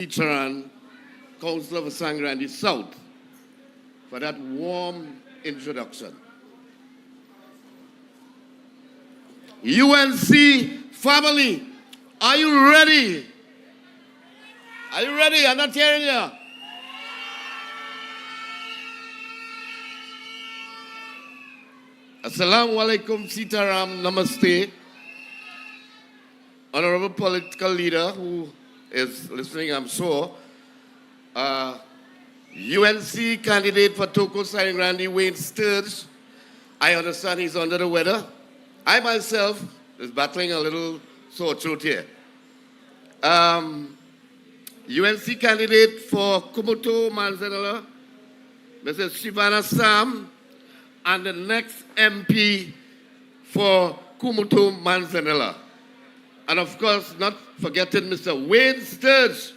Charan, Councillor for Sangre and the South, for that warm introduction. UNC family, are you ready? Are you ready? I'm not hearing you. Assalamu alaikum, Sitaram, namaste. Honorable political leader who is listening, I'm sure. UNC candidate for Toko Grande, Wayne Sturge. I understand he's under the weather. I myself is battling a little sore throat here. UNC candidate for Kumuto Manzanella, Mrs. Shivana Sam, and the next MP for Kumuto Manzanella. And of course, not forgetting Mr. Wayne Sturge,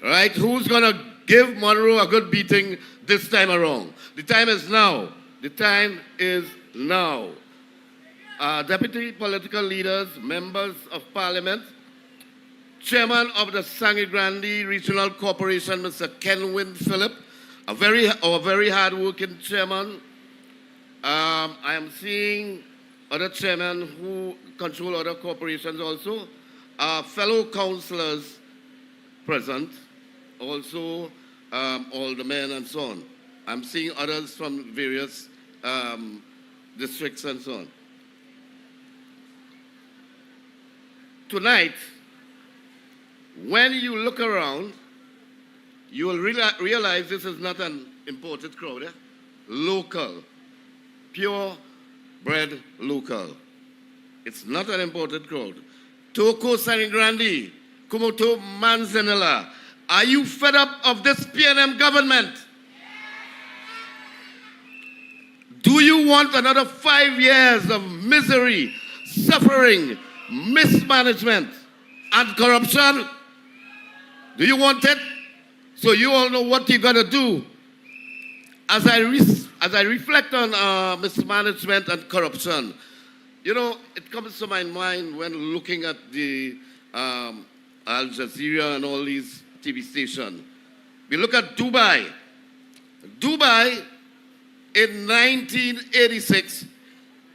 right? Who's going to give Monroe a good beating this time around? The time is now. The time is now. Deputy political leaders, members of parliament, chairman of the Sangre Grande Regional Corporation, Mr. Kenwin Phillip, a very hard-working chairman. I am seeing other chairmen who control other corporations also, fellow councillors present, also aldermen and so on. I'm seeing others from various districts and so on. Tonight, when you look around, you will realize this is not an imported crowd, local, pure-bred local. It's not an imported crowd. Toko Sangre Grande, Kumuto Manzanella, are you fed up of this PNM government? Do you want another 5 years of misery, suffering, mismanagement, and corruption? Do you want it? So you all know what you're going to do. As I reflect on mismanagement and corruption, you know, it comes to my mind when looking at the Al Jazeera and all these TV stations. We look at Dubai. Dubai in 1986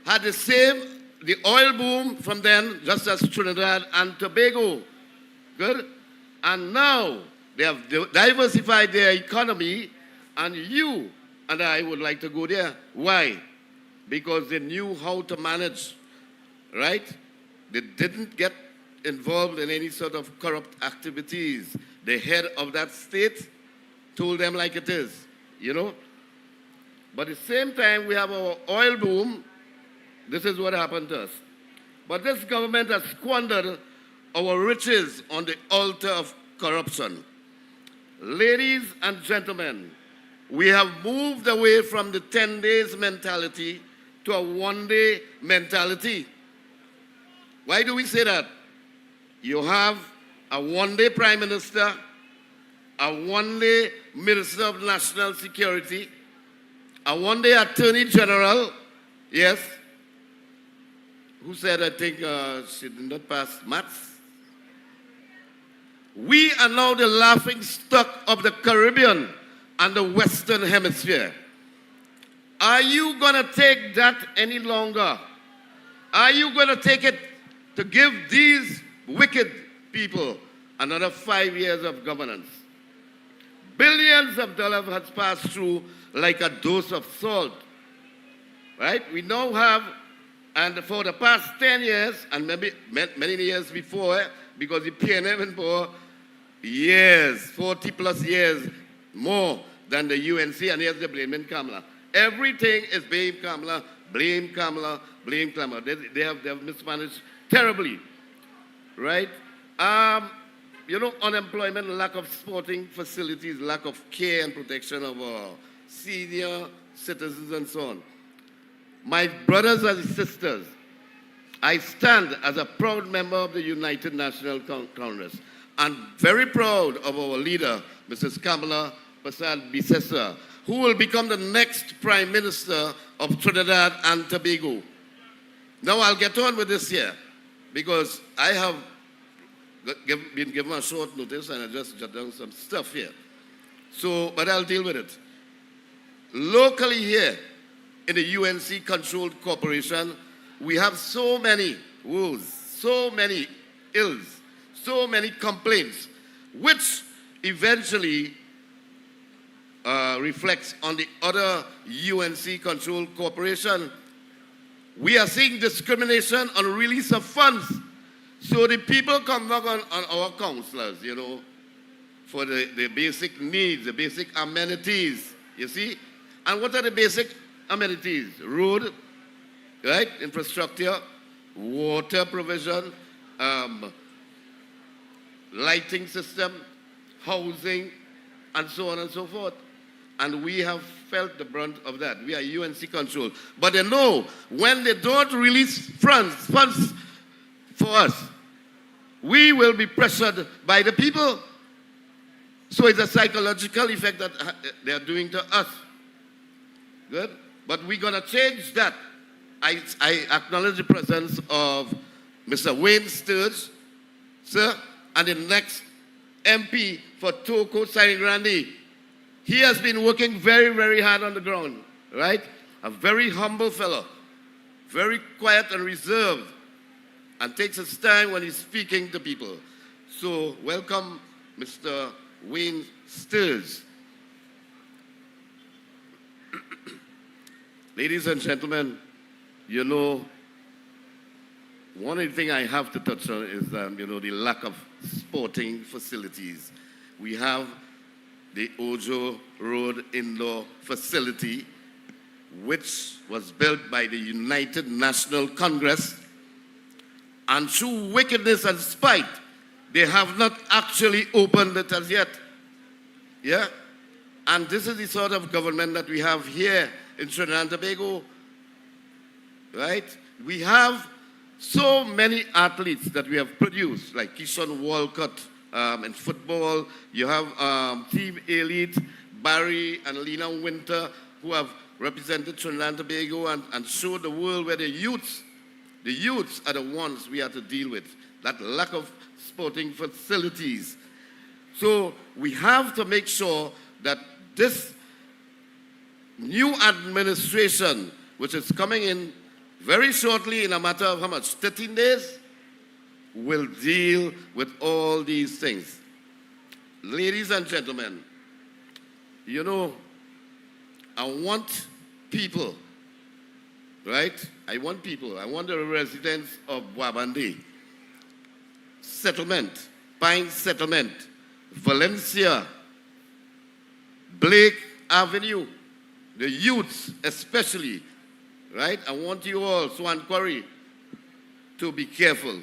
had the oil boom from then, just as Trinidad and Tobago. Good? And now they have diversified their economy, and you and I would like to go there. Why? Because they knew how to manage, right? They didn't get involved in any sort of corrupt activities. The head of that state told them like it is, you know? But at the same time, we have our oil boom. This is what happened to us. But this government has squandered our riches on the altar of corruption. Ladies and gentlemen, we have moved away from the 10 days mentality to a one-day mentality. Why do we say that? You have a one-day prime minister, a one-day minister of national security, a one-day attorney general, yes, who said, I think she did not pass maths. We are now the laughing stock of the Caribbean and the Western Hemisphere. Are you going to take that any longer? Are you going to take it to give these wicked people another 5 years of governance? Billions of dollars has passed through like a dose of salt, right? We now have, and for the past 10 years, and maybe many years before, because the PNM in for years, 40 plus years more than the UNC, and here's the blaming Kamala. Everything is blame Kamala, blame Kamala, blame Kamala. They have mismanaged terribly, right? You know, unemployment, lack of sporting facilities, lack of care and protection of our senior citizens and so on. My brothers and sisters, I stand as a proud member of the United National Congress and very proud of our leader, Mrs. Kamala Persad-Bissessar, who will become the next Prime Minister of Trinidad and Tobago. Now I'll get on with this here, because I have been given a short notice and I just jot down some stuff here. So, but I'll deal with it. Locally here, in the UNC controlled corporation, we have so many woes, so many ills, so many complaints, which eventually reflects on the other UNC controlled corporation. We are seeing discrimination on release of funds. So the people come back on our councillors, you know, for the basic needs, the basic amenities, you see? And what are the basic amenities? Road, right? Infrastructure, water provision, lighting system, housing, and so on and so forth. And we have felt the brunt of that. We are UNC controlled. But they know when they don't release funds for us, we will be pressured by the people. So it's a psychological effect that they are doing to us. Good? But we're going to change that. I acknowledge the presence of Mr. Wayne Sturge, sir, and the next MP for Toko Grande. He has been working very, very hard on the ground, right? A very humble fellow, very quiet and reserved, and takes his time when he's speaking to people. So welcome, Mr. Wayne Sturge. Ladies and gentlemen, you know, one of the things I have to touch on is, you know, the lack of sporting facilities. We have the Ojo Road Indoor Facility, which was built by the United National Congress, and through wickedness and spite, they have not actually opened it as yet. Yeah? And this is the sort of government that we have here in Trinidad and Tobago, right? We have so many athletes that we have produced, like Keyshawn Walcott in football. You have Team Elite, Barry and Lena Winter, who have represented Trinidad and Tobago and showed the world where the youths are the ones we have to deal with, that lack of sporting facilities. So we have to make sure that this new administration, which is coming in very shortly in a matter of how much, 13 days, will deal with all these things. Ladies and gentlemen, you know, I want people, right? I want the residents of Wabande, Settlement, Pine Settlement, Valencia, Blake Avenue, the youths especially, right? I want you all, Swan Quarry, to be careful.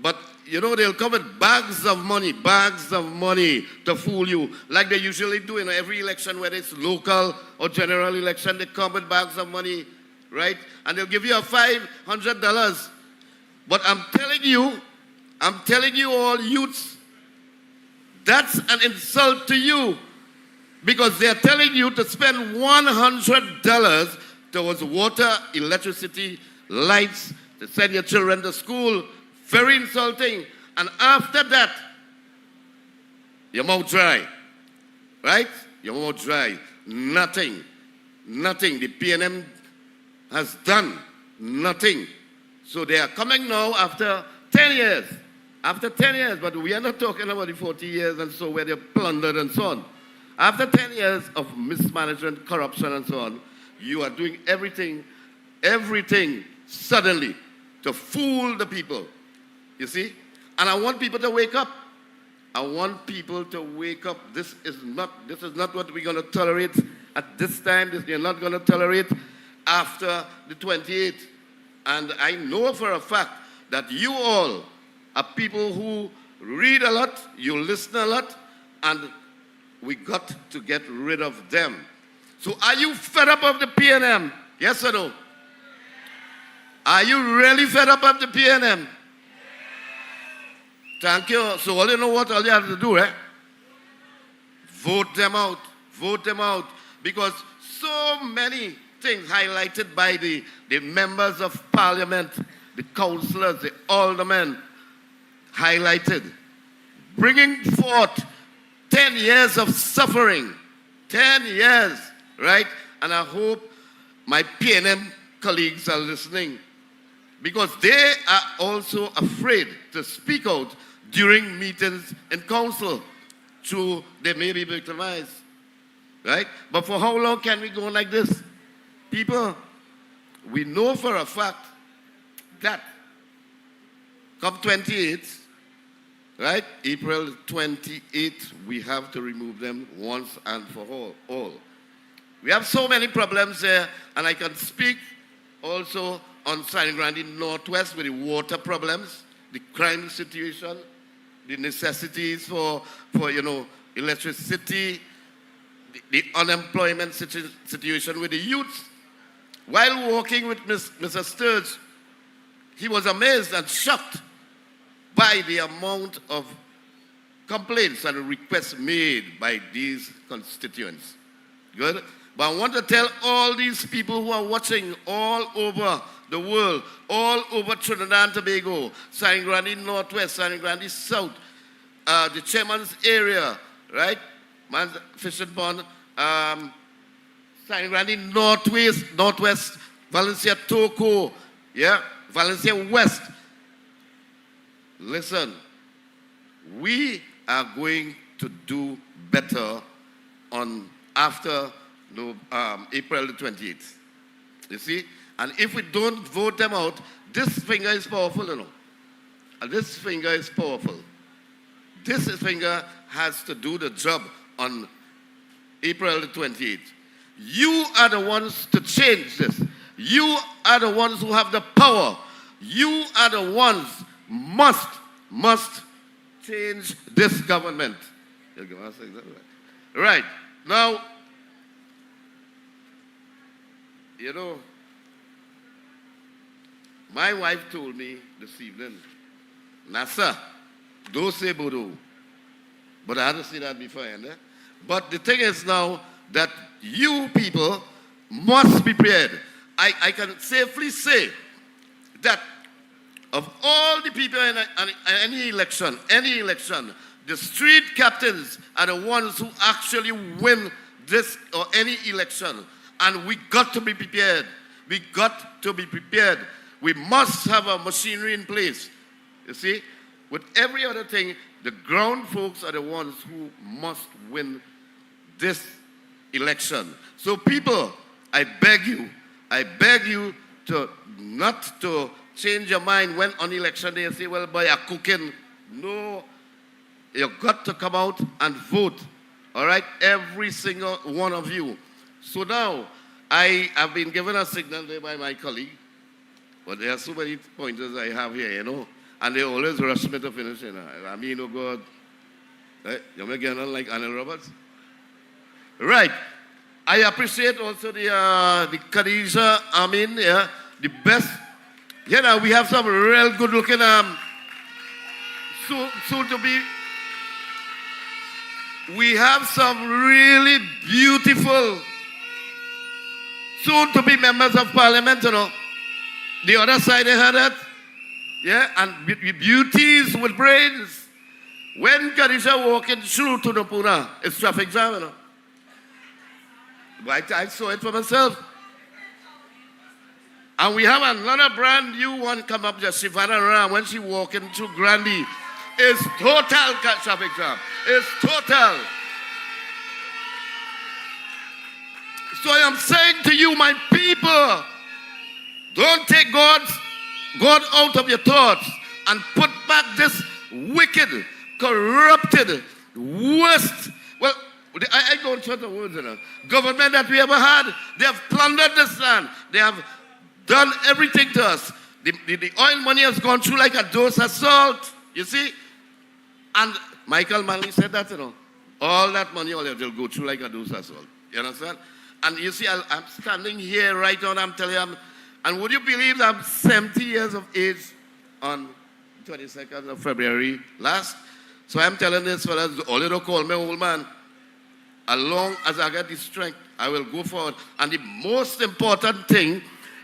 But, you know, they'll come with bags of money to fool you, like they usually do in every election, whether it's local or general election. They come with bags of money, right? And they'll give you a $500. But I'm telling you all youths, that's an insult to you, because they're telling you to spend $100 towards water, electricity, lights, to send your children to school. Very insulting. And after that, your mouth dry. Right? Your mouth dry. Nothing. The PNM has done nothing. So they are coming now after 10 years. After 10 years, but we are not talking about the 40 years and so where they're plundered and so on. After 10 years of mismanagement, corruption and so on, you are doing everything suddenly to fool the people. You see? And I want people to wake up. This is not what we're going to tolerate at this time. We're not going to tolerate after the 28th. And I know for a fact that you all are people who read a lot, you listen a lot, and we got to get rid of them. So are you fed up of the PNM? Yes or no? Are you really fed up of the PNM? Thank you. So all you know what all you have to do, eh? Vote them out. Vote them out. Because so many things highlighted by the members of parliament, the councillors, the aldermen, highlighted, bringing forth 10 years of suffering. 10 years, right? And I hope my PNM colleagues are listening, because they are also afraid to speak out during meetings in council. True, they may be victimized, right? But for how long can we go like this? People, we know for a fact that come 28th, right? April 28th, we have to remove them once and for all. We have so many problems there, and I can speak also on Grande Northwest with the water problems, the crime situation, the necessities for electricity, the unemployment situation with the youth. While walking with Mr. Sturge, he was amazed and shocked by the amount of complaints and requests made by these constituents. Good? But I want to tell all these people who are watching all over the world, all over Trinidad and Tobago, Sangre Northwest, Sangre South, the Chairman's area, right? Fishing Pond, Sangre Northwest, Valencia Toco, yeah, Valencia West. Listen, we are going to do better on after April the 28th. You see? And if we don't vote them out, this finger is powerful, you know. And this finger is powerful. This finger has to do the job on April the 28th. You are the ones to change this. You are the ones who have the power. You are the ones must change this government. Right. Now, you know, my wife told me this evening, Nasa, don't say Bodo. But I had to say that before, But the thing is now that you people must be prepared. I can safely say that of all the people in any election, the street captains are the ones who actually win this or any election. And we got to be prepared. We got to be prepared. We must have a machinery in place. You see, with every other thing, the ground folks are the ones who must win this election. So people, I beg you to not to change your mind when on election day you say, well, boy, you're cooking. No, you've got to come out and vote. All right, every single one of you. So now, I have been given a signal there by my colleague, but there are so many pointers I have here, and they always rush me to finish, I mean, oh God, right? You may get on like Anna Roberts. Right. I appreciate also the Khadija Amin, the best. We have some real good looking, soon to be. We have some really beautiful soon to be members of parliament, The other side, they had that. Yeah, and beauties with brains. When Khadija walking through to the Puna, it's traffic jam, But I saw it for myself. And we have another brand new one come up, just Shivana Ram, when she walking through Grande. It's total traffic jam. It's total. So I am saying to you, my people, don't take God out of your thoughts and put back this wicked, corrupted, worst, well, I don't trust the words, government that we ever had. They have plundered this land. They have done everything to us. The oil money has gone through like a dose of salt, you see? And Michael Manley said that, all that money, all that will go through like a dose of salt. You understand? And you see, I'm standing here right now, and I'm telling you, and would you believe that I'm 70 years of age on 22nd of February last? So I'm telling this fellas, all you don't call me old man. As long as I get the strength, I will go forward. And the most important thing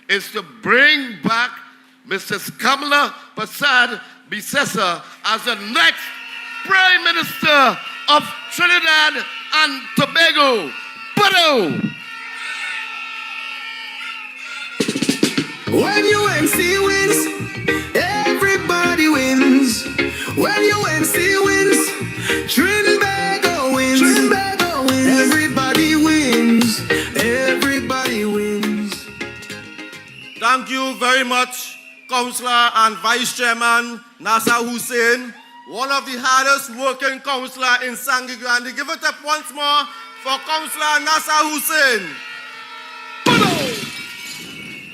is to bring back Mrs. Kamala Prasad Bissessa as the next Prime Minister of Trinidad and Tobago. Bravo! When UNC wins, everybody wins. When UNC wins, Trinbago wins. Trinbago wins. Everybody wins. Everybody wins. Thank you very much, Councillor and Vice Chairman Nasser Hussain, one of the hardest working councillor in Sangre Grande. Give it up once more for Councillor Nasser Hussain.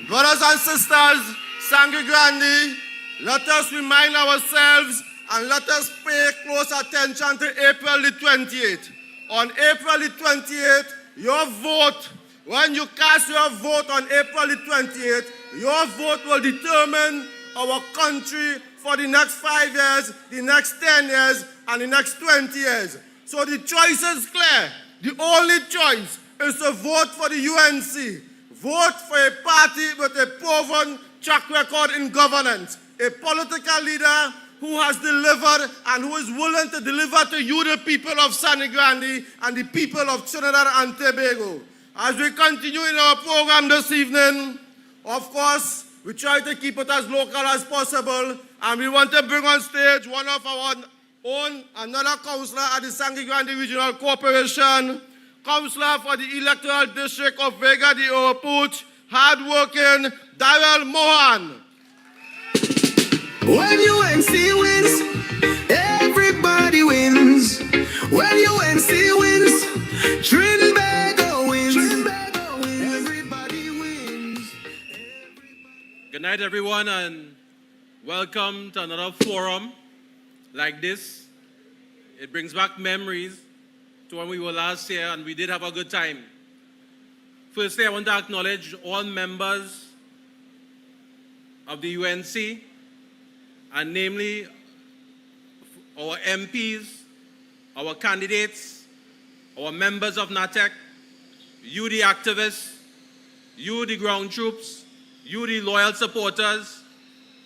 Brothers and sisters, Sangre Grande, let us remind ourselves and let us pay close attention to April the 28th. On April the 28th, your vote, when you cast your vote on April the 28th, your vote will determine our country for the next 5 years, the next 10 years, and the next 20 years. So the choice is clear. The only choice is to vote for the UNC. Vote for a party with a proven track record in governance, a political leader who has delivered and who is willing to deliver to you, the people of Sangre Grande and the people of Trinidad and Tobago. As we continue in our program this evening, of course, we try to keep it as local as possible, and we want to bring on stage one of our own, another councillor at the Sangre Grande Regional Corporation, councillor for the electoral district of Vega de Oropouche, hard-working Darrell Mohan. When UNC wins, everybody wins. When UNC wins, Trinbago wins. Trinbago wins. Everybody wins. Good night, everyone, and welcome to another forum like this. It brings back memories to when we were last here, and we did have a good time. Firstly, I want to acknowledge all members of the UNC, and namely our MPs, our candidates, our members of NATEC, you the activists, you the ground troops, you the loyal supporters,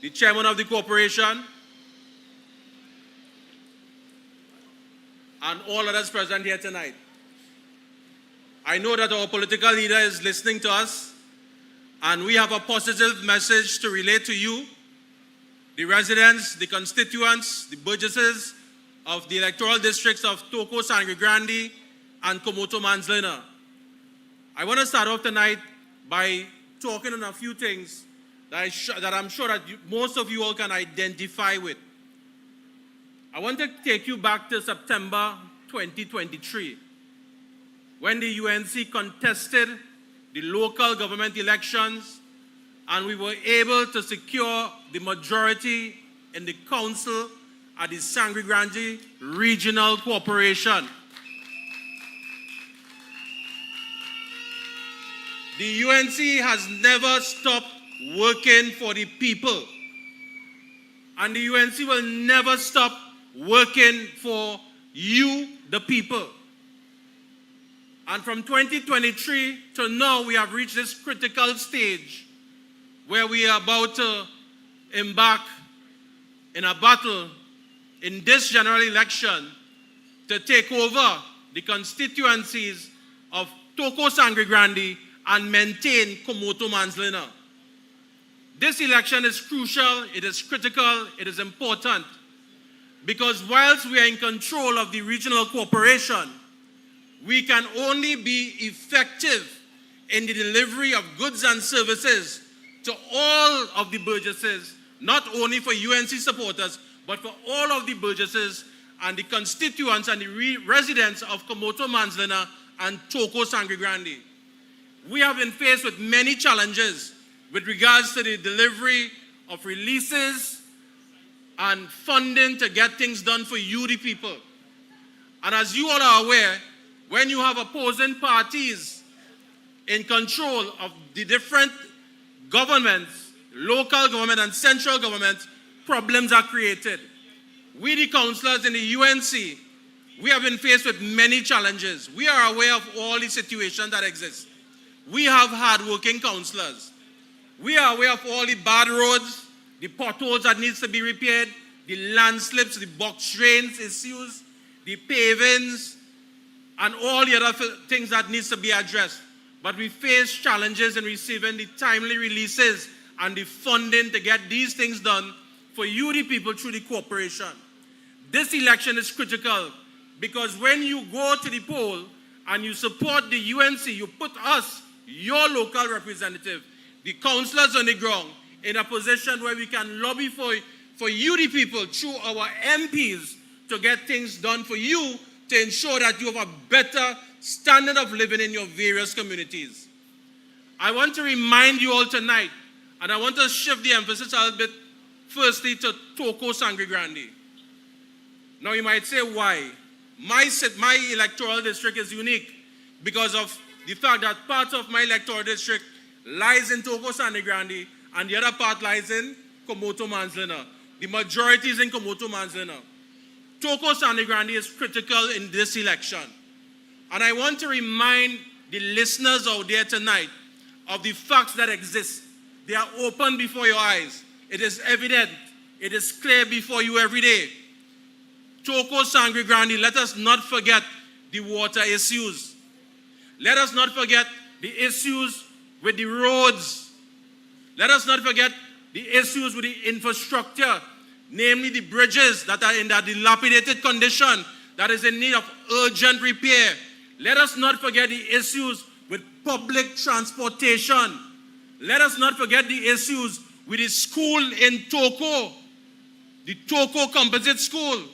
the chairman of the corporation, and all others present here tonight. I know that our political leader is listening to us, and we have a positive message to relate to you, the residents, the constituents, the burgesses of the electoral districts of Toko, Sangre Grande, and Komoto Manzlina. I want to start off tonight by talking on a few things that I'm sure that most of you all can identify with. I want to take you back to September 2023, when the UNC contested the local government elections, and we were able to secure the majority in the council at the Sangre Grande Regional Corporation. The UNC has never stopped working for the people, and the UNC will never stop working for you, the people. And from 2023 to now, we have reached this critical stage where we are about to embark in a battle in this general election to take over the constituencies of Toko Sangre Grande and maintain Komoto Manzlina. This election is crucial, it is critical, it is important, because whilst we are in control of the regional corporation, we can only be effective in the delivery of goods and services to all of the burgesses, not only for UNC supporters, but for all of the burgesses and the constituents and the residents of Komoto Manzlina and Toko Sangre Grande. We have been faced with many challenges with regards to the delivery of releases and funding to get things done for you, the people. And as you all are aware, when you have opposing parties in control of the different governments, local government and central government, problems are created. We, the councillors in the UNC, we have been faced with many challenges. We are aware of all the situations that exist. We have hard-working councillors. We are aware of all the bad roads, the potholes that needs to be repaired, the landslips, the box drains issues, the pavings, and all the other things that needs to be addressed. But we face challenges in receiving the timely releases and the funding to get these things done for you, the people, through the corporation. This election is critical because when you go to the poll and you support the UNC, you put us, your local representative, the councillors on the ground, in a position where we can lobby for you, the people, through our MPs, to get things done for you to ensure that you have a better standard of living in your various communities. I want to remind you all tonight, and I want to shift the emphasis a little bit, firstly to Toko Sangre Grande. Now you might say, why? My electoral district is unique because of the fact that part of my electoral district lies in Toko Sangre Grande and the other part lies in Komoto Manzana. The majority is in Komoto Manzana. Toko Sangre Grande is critical in this election. And I want to remind the listeners out there tonight of the facts that exist. They are open before your eyes. It is evident. It is clear before you every day. Toko Sangre Grande, let us not forget the water issues. Let us not forget the issues with the roads. Let us not forget the issues with the infrastructure, namely the bridges that are in that dilapidated condition, that is in need of urgent repair. Let us not forget the issues with public transportation. Let us not forget the issues with the school in Toko, the Toko Composite School.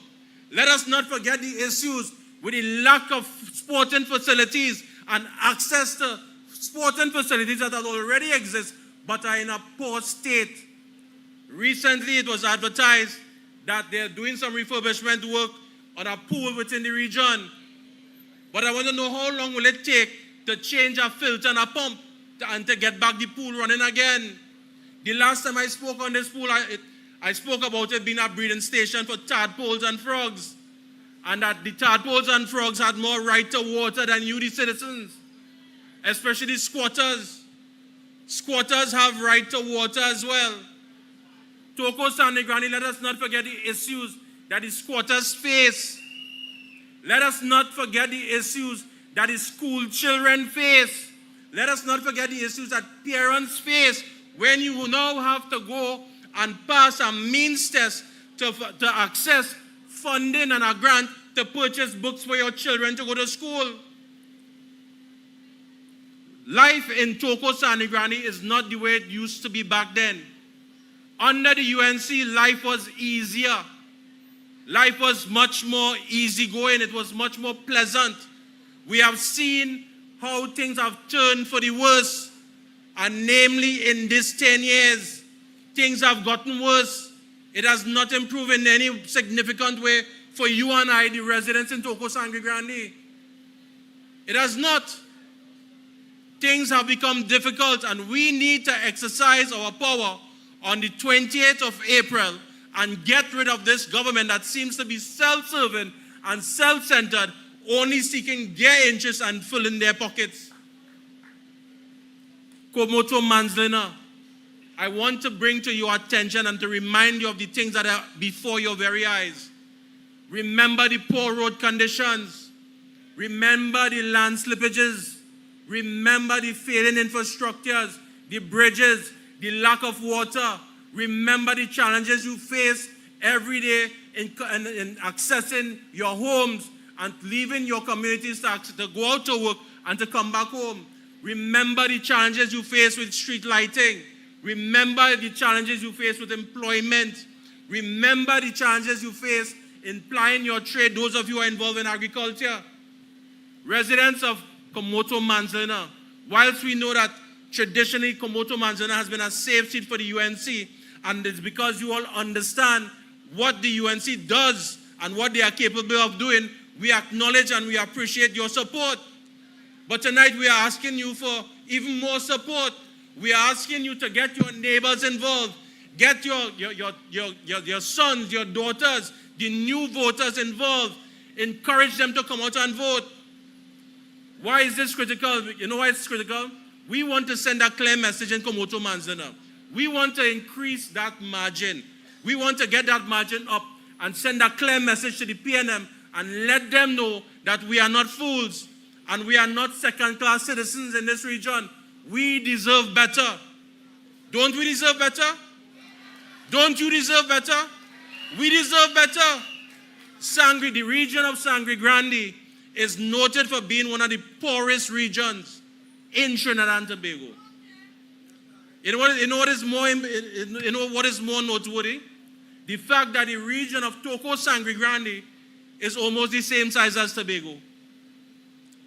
Let us not forget the issues with the lack of sporting facilities and access to sporting facilities that already exist but are in a poor state. Recently, it was advertised that they're doing some refurbishment work on a pool within the region. But I want to know, how long will it take to change a filter and a pump and to get back the pool running again? The last time I spoke on this pool, I spoke about it being a breeding station for tadpoles and frogs, and that the tadpoles and frogs had more right to water than you, the citizens, especially squatters. Squatters have right to water as well. Toko Sangre Grande, let us not forget the issues that the squatters face. Let us not forget the issues that the school children face. Let us not forget the issues that parents face when you now have to go and pass a means test to access funding and a grant to purchase books for your children to go to school. Life in Toko Sangre Grande is not the way it used to be back then. Under the UNC, life was easier. Life was much more easygoing. It was much more pleasant. We have seen how things have turned for the worse. And namely, in these 10 years, things have gotten worse. It has not improved in any significant way for you and I, the residents in Toko Sangre Grande. It has not. Things have become difficult, and we need to exercise our power on the 28th of April and get rid of this government that seems to be self-serving and self-centered, only seeking their interests and filling their pockets. Komoto Manzana, I want to bring to your attention and to remind you of the things that are before your very eyes. Remember the poor road conditions. Remember the land slippages. Remember the failing infrastructures, the bridges, the lack of water. Remember the challenges you face every day in accessing your homes and leaving your communities to go out to work and to come back home. Remember the challenges you face with street lighting. Remember the challenges you face with employment. Remember the challenges you face in plying your trade, those of you who are involved in agriculture. Residents of Komoto Manzana, whilst we know that traditionally Komoto Manzana has been a safe seat for the UNC, and it's because you all understand what the UNC does and what they are capable of doing, we acknowledge and we appreciate your support. But tonight we are asking you for even more support. We are asking you to get your neighbors involved. Get your sons, your daughters, the new voters involved. Encourage them to come out and vote. Why is this critical? You know why it's critical? We want to send a clear message in Komoto Manzana. We want to increase that margin. We want to get that margin up and send a clear message to the PNM and let them know that we are not fools and we are not second-class citizens in this region. We deserve better. Don't we deserve better? Don't you deserve better? We deserve better. Sangre, the region of Sangre Grande, is noted for being one of the poorest regions in Trinidad and Tobago. You know what is more noteworthy? The fact that the region of Toco Sangre Grande is almost the same size as Tobago.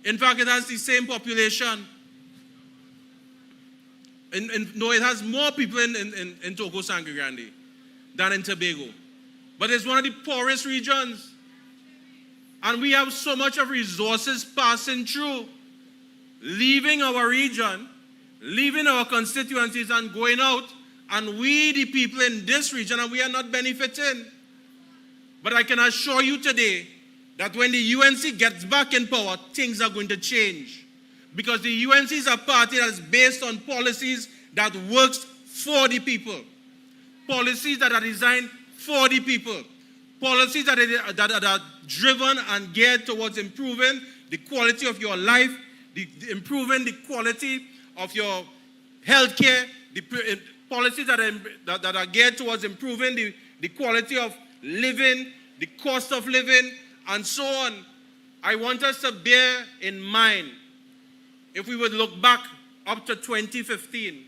In fact, it has the same population. No, it has more people in Toco Sangre Grande than in Tobago. But it's one of the poorest regions. And we have so much of resources passing through, leaving our region, leaving our constituencies and going out. And we, the people in this region, and we are not benefiting. But I can assure you today that when the UNC gets back in power, things are going to change. Because the UNC is a party that is based on policies that works for the people. Policies that are designed for the people. Policies that are driven and geared towards improving the quality of your life, improving the quality of your health care, policies that are geared towards improving the quality of living, the cost of living, and so on. I want us to bear in mind, if we would look back up to 2015,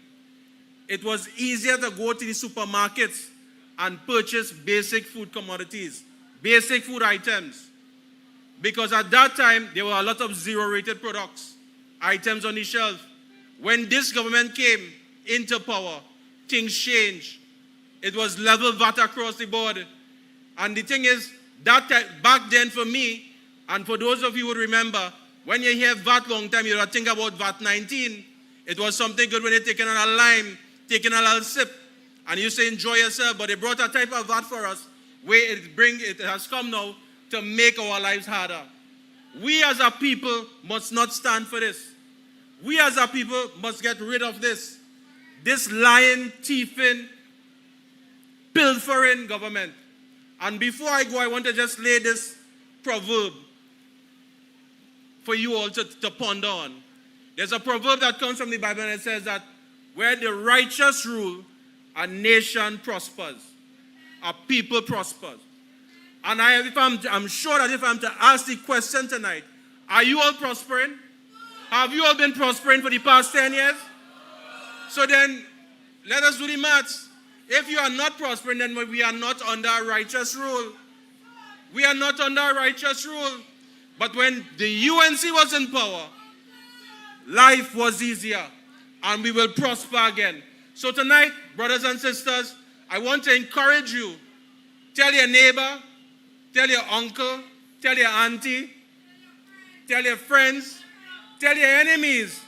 it was easier to go to the supermarkets and purchase basic food commodities, basic food items. Because at that time, there were a lot of zero-rated products, items on the shelf. When this government came into power, things changed. It was level VAT across the board. And the thing is, that time, back then for me, and for those of you who remember, when you hear VAT long time, you think about VAT 19. It was something good when you're taking on a lime, taking a little sip, and you say enjoy yourself. But they brought a type of VAT for us where it has come now to make our lives harder. We as a people must not stand for this. We as a people must get rid of this lying, thieving, pilfering government. And before I go, I want to just lay this proverb for you all to ponder on. There's a proverb that comes from the Bible and it says that where the righteous rule, a nation prospers, a people prospers. And I'm sure that if I'm to ask the question tonight, are you all prospering? Have you all been prospering for the past 10 years? So then, let us do the maths. If you are not prospering, then we are not under a righteous rule. We are not under a righteous rule. But when the UNC was in power, life was easier, and we will prosper again. So tonight, brothers and sisters, I want to encourage you. Tell your neighbor, tell your uncle, tell your auntie, tell your friends, tell your enemies.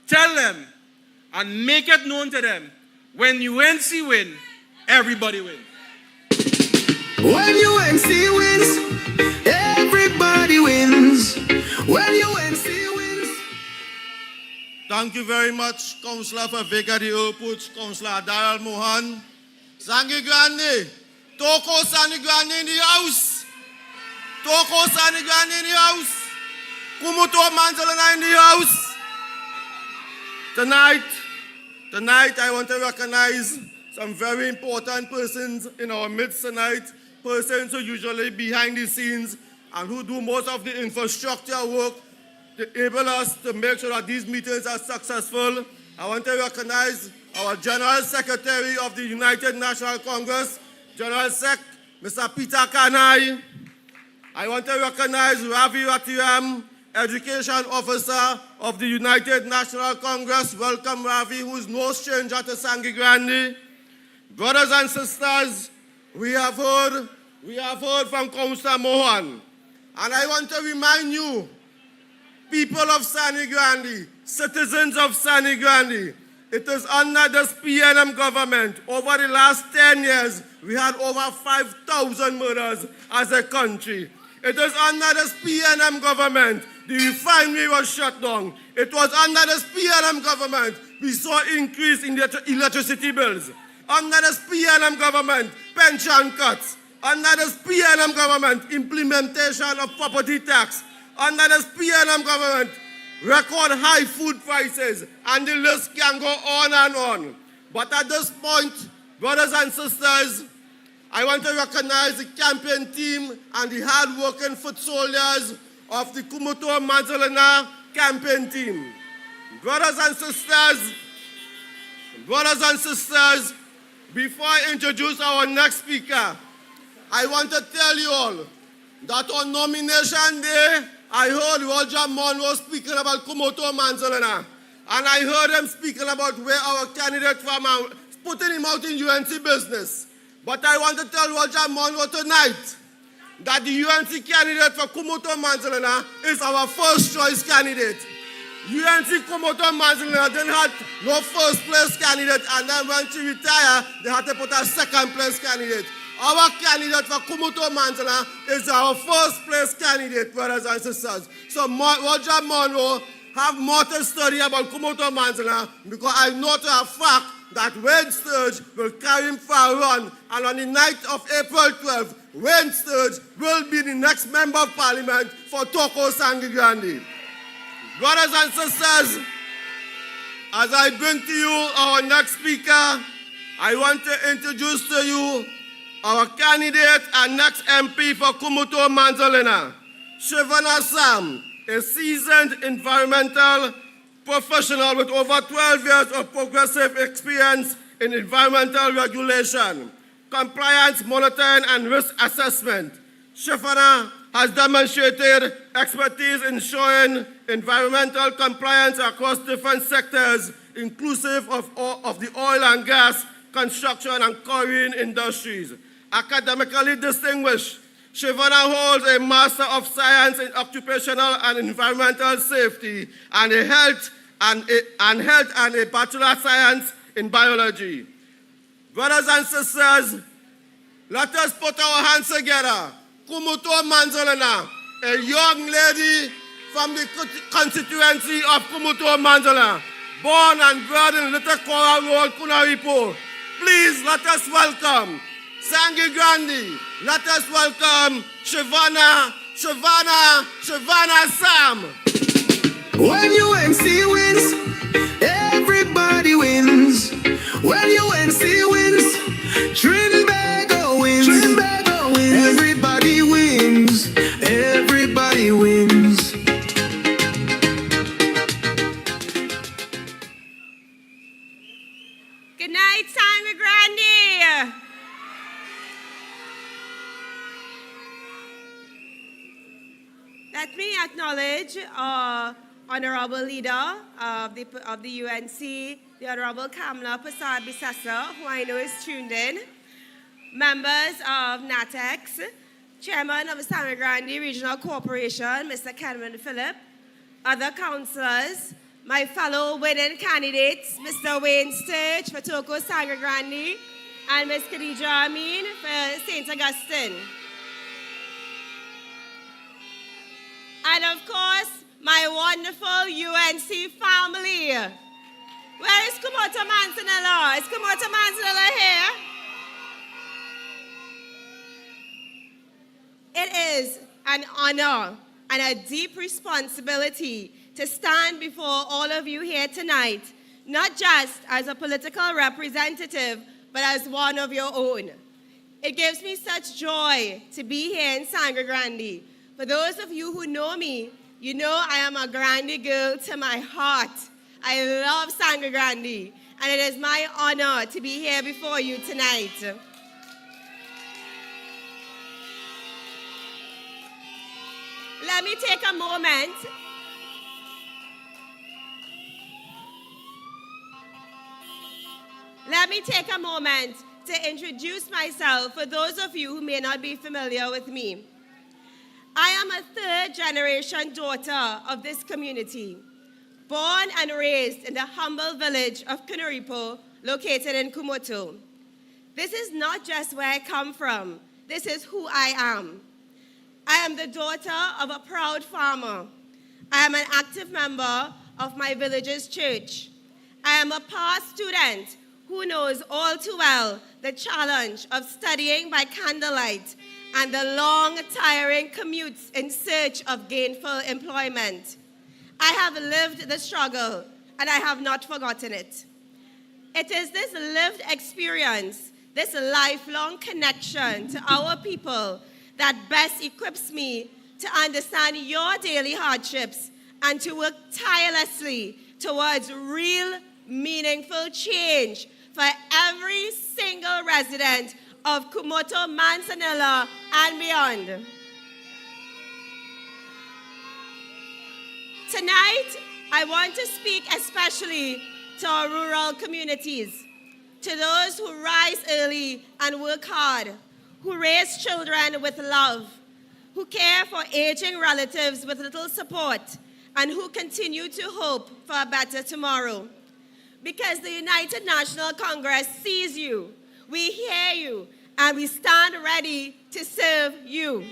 Tell them and make it known to them. When UNC win, everybody wins. When UNC wins, everybody wins. When UNC wins. Thank you very much, Councillor for Vega the Airport, Councillor Daryl Mohan. Sangre Grande, Toco Sangre Grande in the house. Toco Sangre Grande in the house. Kumuto Manzalana in the house. Tonight I want to recognize some very important persons in our midst tonight, persons who usually behind the scenes and who do most of the infrastructure work to enable us to make sure that these meetings are successful. I want to recognize our General Secretary of the United National Congress, General Sec, Mr. Peter Kanai. I want to recognize Ravi Ratiram, Education Officer of the United National Congress. Welcome, Ravi, who is no stranger to Sangre Grande. Brothers and sisters, we have heard from Councillor Mohan. And I want to remind you, people of Sangre Grande, citizens of Sangre Grande, it is under this PNM government, over the last 10 years, we had over 5,000 murders as a country. It is under this PNM government, the refinery was shut down. It was under this PNM government, we saw increase in the electricity bills. Under this PLM government, pension cuts. Under this PLM government, implementation of property tax. Under this PLM government, record high food prices. And the list can go on and on. But at this point, brothers and sisters, I want to recognize the campaign team and the hard-working foot soldiers of the Kumuto Manzalana campaign team. Brothers and sisters, before I introduce our next speaker, I want to tell you all that on nomination day, I heard Roger Monroe speaking about Kumuto Manzalana. And I heard him speaking about where our candidate from, putting him out in UNC business. But I want to tell Roger Monroe tonight that the UNC candidate for Kumuto Manzalana is our first choice candidate. UNC Kumuto Manzalana didn't have no first place candidate, and then when she retired, they had to put a second place candidate. Our candidate for Kumuto Manzalana is our first place candidate, brothers and sisters. So Roger Monroe have more to study about Kumuto Manzalana, because I know to a fact that Wayne Sturge will carry him for a run. And on the night of April 12th, Wayne Sturge will be the next member of parliament for Toko Sangre Grande. Brothers and sisters, as I bring to you our next speaker, I want to introduce to you our candidate and next MP for Kumuto Manzalana, Shivana Sam, a seasoned environmental professional with over 12 years of progressive experience in environmental regulation, compliance monitoring, and risk assessment. Shivana has demonstrated expertise in ensuring environmental compliance across different sectors, inclusive of the oil and gas, construction, and quarrying industries. Academically distinguished, Shivana holds a Master of Science in Occupational and Environmental Safety and a Health and a Bachelor of Science in Biology. Brothers and sisters, let us put our hands together. Kumuto Manzalana, a young lady from the constituency of Kumuto Manzalana, born and bred in Little Coral Road, Kunaripo. Please let us welcome Sangre Grande. Let us welcome Shivana Sam. When UNC wins, everybody wins. When UNC wins, Trinbago wins. Everybody wins. Everybody wins. Good night, Sangre Grande. Let me acknowledge our honorable leader of the UNC, the Honorable Kamala Prasad Bisasa, who I know is tuned in, members of NATEX, Chairman of the Sangre Grande Regional Corporation, Mr. Kenman Phillip, other councillors, my fellow winning candidates, Mr. Wayne Sturge for Toko Sangre Grande, and Ms. Khadija Amin for St. Augustine. And of course, my wonderful UNC family. Where is Kumuto Manzalana? Is Kumuto Manzalana here? It is an honor and a deep responsibility to stand before all of you here tonight, not just as a political representative, but as one of your own. It gives me such joy to be here in Sangre Grande. For those of you who know me, you know I am a Grande girl to my heart. I love Sangre Grande, and it is my honor to be here before you tonight. Let me take a moment to introduce myself for those of you who may not be familiar with me. I am a third-generation daughter of this community, born and raised in the humble village of Kunaripo, located in Kumuto. This is not just where I come from. This is who I am. I am the daughter of a proud farmer. I am an active member of my village's church. I am a past student who knows all too well the challenge of studying by candlelight and the long, tiring commutes in search of gainful employment. I have lived the struggle, and I have not forgotten it. It is this lived experience, this lifelong connection to our people that best equips me to understand your daily hardships and to work tirelessly towards real, meaningful change for every single resident of Kumoto, Manzanilla, and beyond. Tonight, I want to speak especially to our rural communities, to those who rise early and work hard, who raise children with love, who care for aging relatives with little support, and who continue to hope for a better tomorrow. Because the United National Congress sees you, we hear you, and we stand ready to serve you.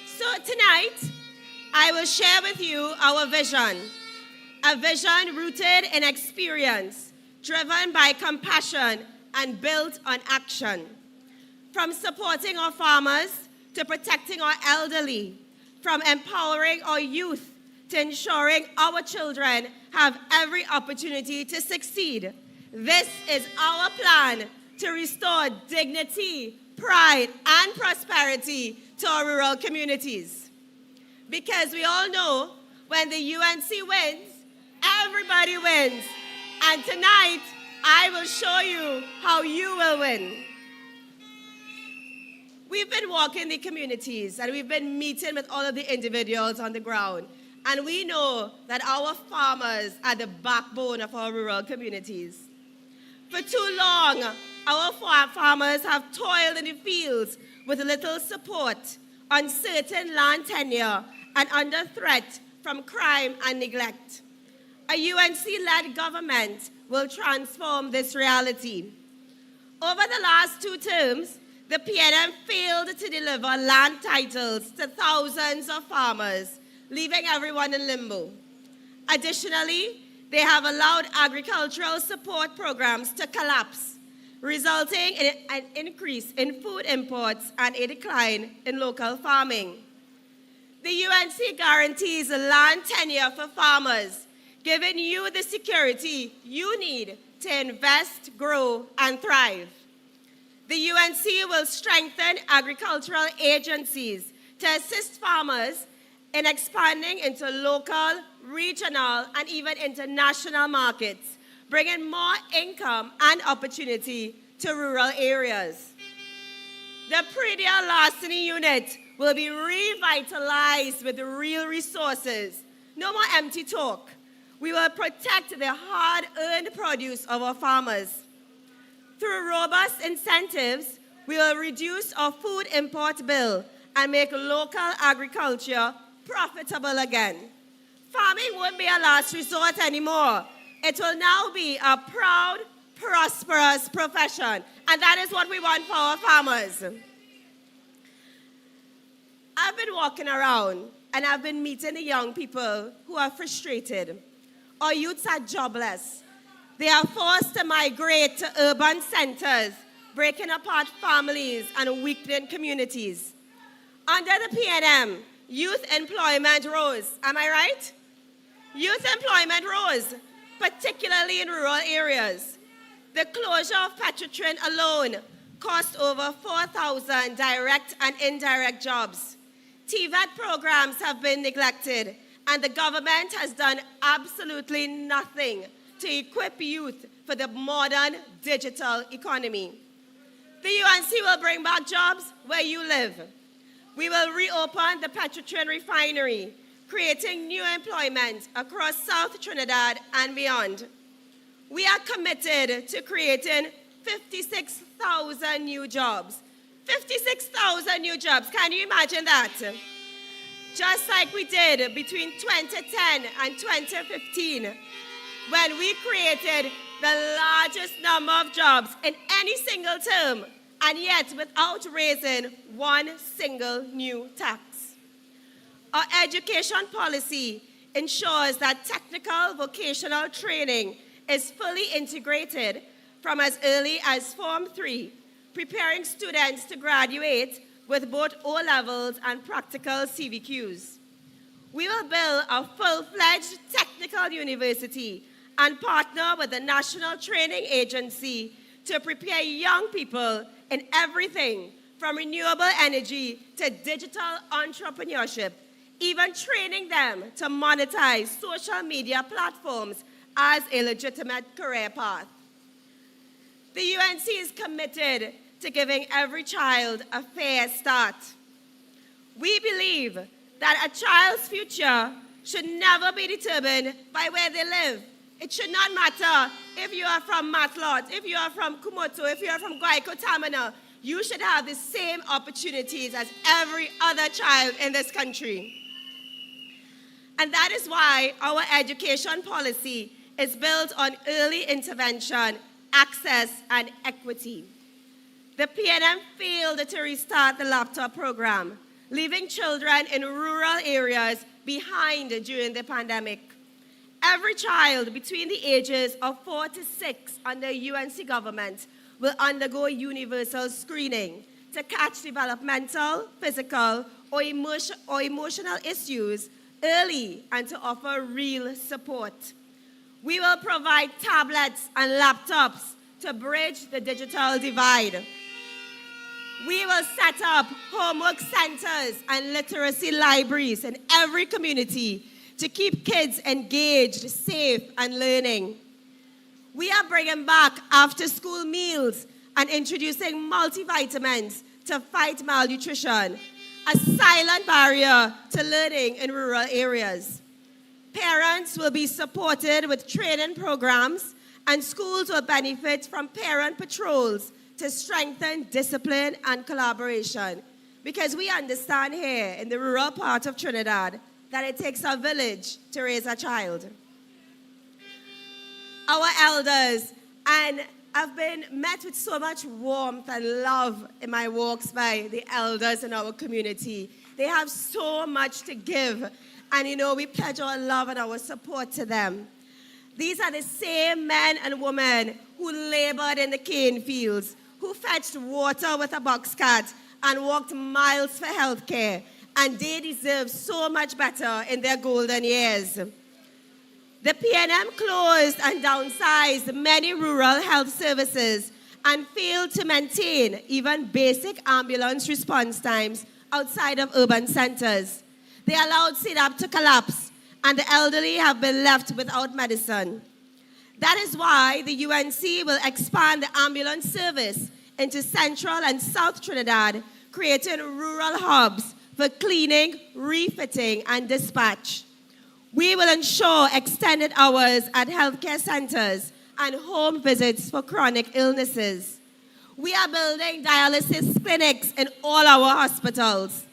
So tonight, I will share with you our vision, a vision rooted in experience, driven by compassion, and built on action. From supporting our farmers to protecting our elderly, from empowering our youth to ensuring our children have every opportunity to succeed. This is our plan to restore dignity, pride, and prosperity to our rural communities. Because we all know when the UNC wins, everybody wins. And tonight, I will show you how you will win. We've been walking the communities and we've been meeting with all of the individuals on the ground. And we know that our farmers are the backbone of our rural communities. For too long, our farmers have toiled in the fields with little support, uncertain land tenure, and under threat from crime and neglect. A UNC-led government will transform this reality. Over the last 2 terms, the PNM failed to deliver land titles to thousands of farmers, leaving everyone in limbo. Additionally, they have allowed agricultural support programs to collapse, resulting in an increase in food imports and a decline in local farming. The UNC guarantees land tenure for farmers, giving you the security you need to invest, grow, and thrive. The UNC will strengthen agricultural agencies to assist farmers in expanding into local, regional, and even international markets, bringing more income and opportunity to rural areas. The Predial Larceny Unit will be revitalized with real resources. No more empty talk. We will protect the hard-earned produce of our farmers. Through robust incentives, we will reduce our food import bill and make local agriculture profitable again. Farming won't be a last resort anymore. It will now be a proud, prosperous profession. And that is what we want for our farmers. I've been walking around and I've been meeting the young people who are frustrated. Our youths are jobless. They are forced to migrate to urban centers, breaking apart families and weakening communities. Under the PNM, youth employment rose. Am I right? Youth employment rose, particularly in rural areas. The closure of Petrotrin alone cost over 4,000 direct and indirect jobs. TVET programs have been neglected, and the government has done absolutely nothing to equip youth for the modern digital economy. The UNC will bring back jobs where you live. We will reopen the Petrotrin refinery, creating new employment across South Trinidad and beyond. We are committed to creating 56,000 new jobs. 56,000 new jobs. Can you imagine that? Just like we did between 2010 and 2015, when we created the largest number of jobs in any single term, and yet without raising one single new tax. Our education policy ensures that technical vocational training is fully integrated from as early as Form 3, preparing students to graduate with both O-levels and practical CVQs. We will build a full-fledged technical university and partner with the National Training Agency to prepare young people in everything from renewable energy to digital entrepreneurship, even training them to monetize social media platforms as a legitimate career path. The UNC is committed to giving every child a fair start. We believe that a child's future should never be determined by where they live. It should not matter if you are from Matlot, if you are from Kumoto, if you are from Guayco Tamana. You should have the same opportunities as every other child in this country. And that is why our education policy is built on early intervention, access, and equity. The PNM failed to restart the laptop program, leaving children in rural areas behind during the pandemic. Every child between the ages of 4 to 6 under UNC government will undergo universal screening to catch developmental, physical, or emotional issues early and to offer real support. We will provide tablets and laptops to bridge the digital divide. We will set up homework centers and literacy libraries in every community to keep kids engaged, safe, and learning. We are bringing back after-school meals and introducing multivitamins to fight malnutrition, a silent barrier to learning in rural areas. Parents will be supported with training programs, and schools will benefit from parent patrols to strengthen discipline and collaboration. Because we understand here in the rural part of Trinidad that it takes a village to raise a child. Our elders, and I've been met with so much warmth and love in my walks by the elders in our community. They have so much to give, and we pledge our love and our support to them. These are the same men and women who labored in the cane fields, who fetched water with a box cart and walked miles for healthcare, and they deserve so much better in their golden years. The PNM closed and downsized many rural health services and failed to maintain even basic ambulance response times outside of urban centers. They allowed CDAP to collapse, and the elderly have been left without medicine. That is why the UNC will expand the ambulance service into Central and South Trinidad, creating rural hubs for cleaning, refitting, and dispatch. We will ensure extended hours at healthcare centers and home visits for chronic illnesses. We are building dialysis clinics in all our hospitals.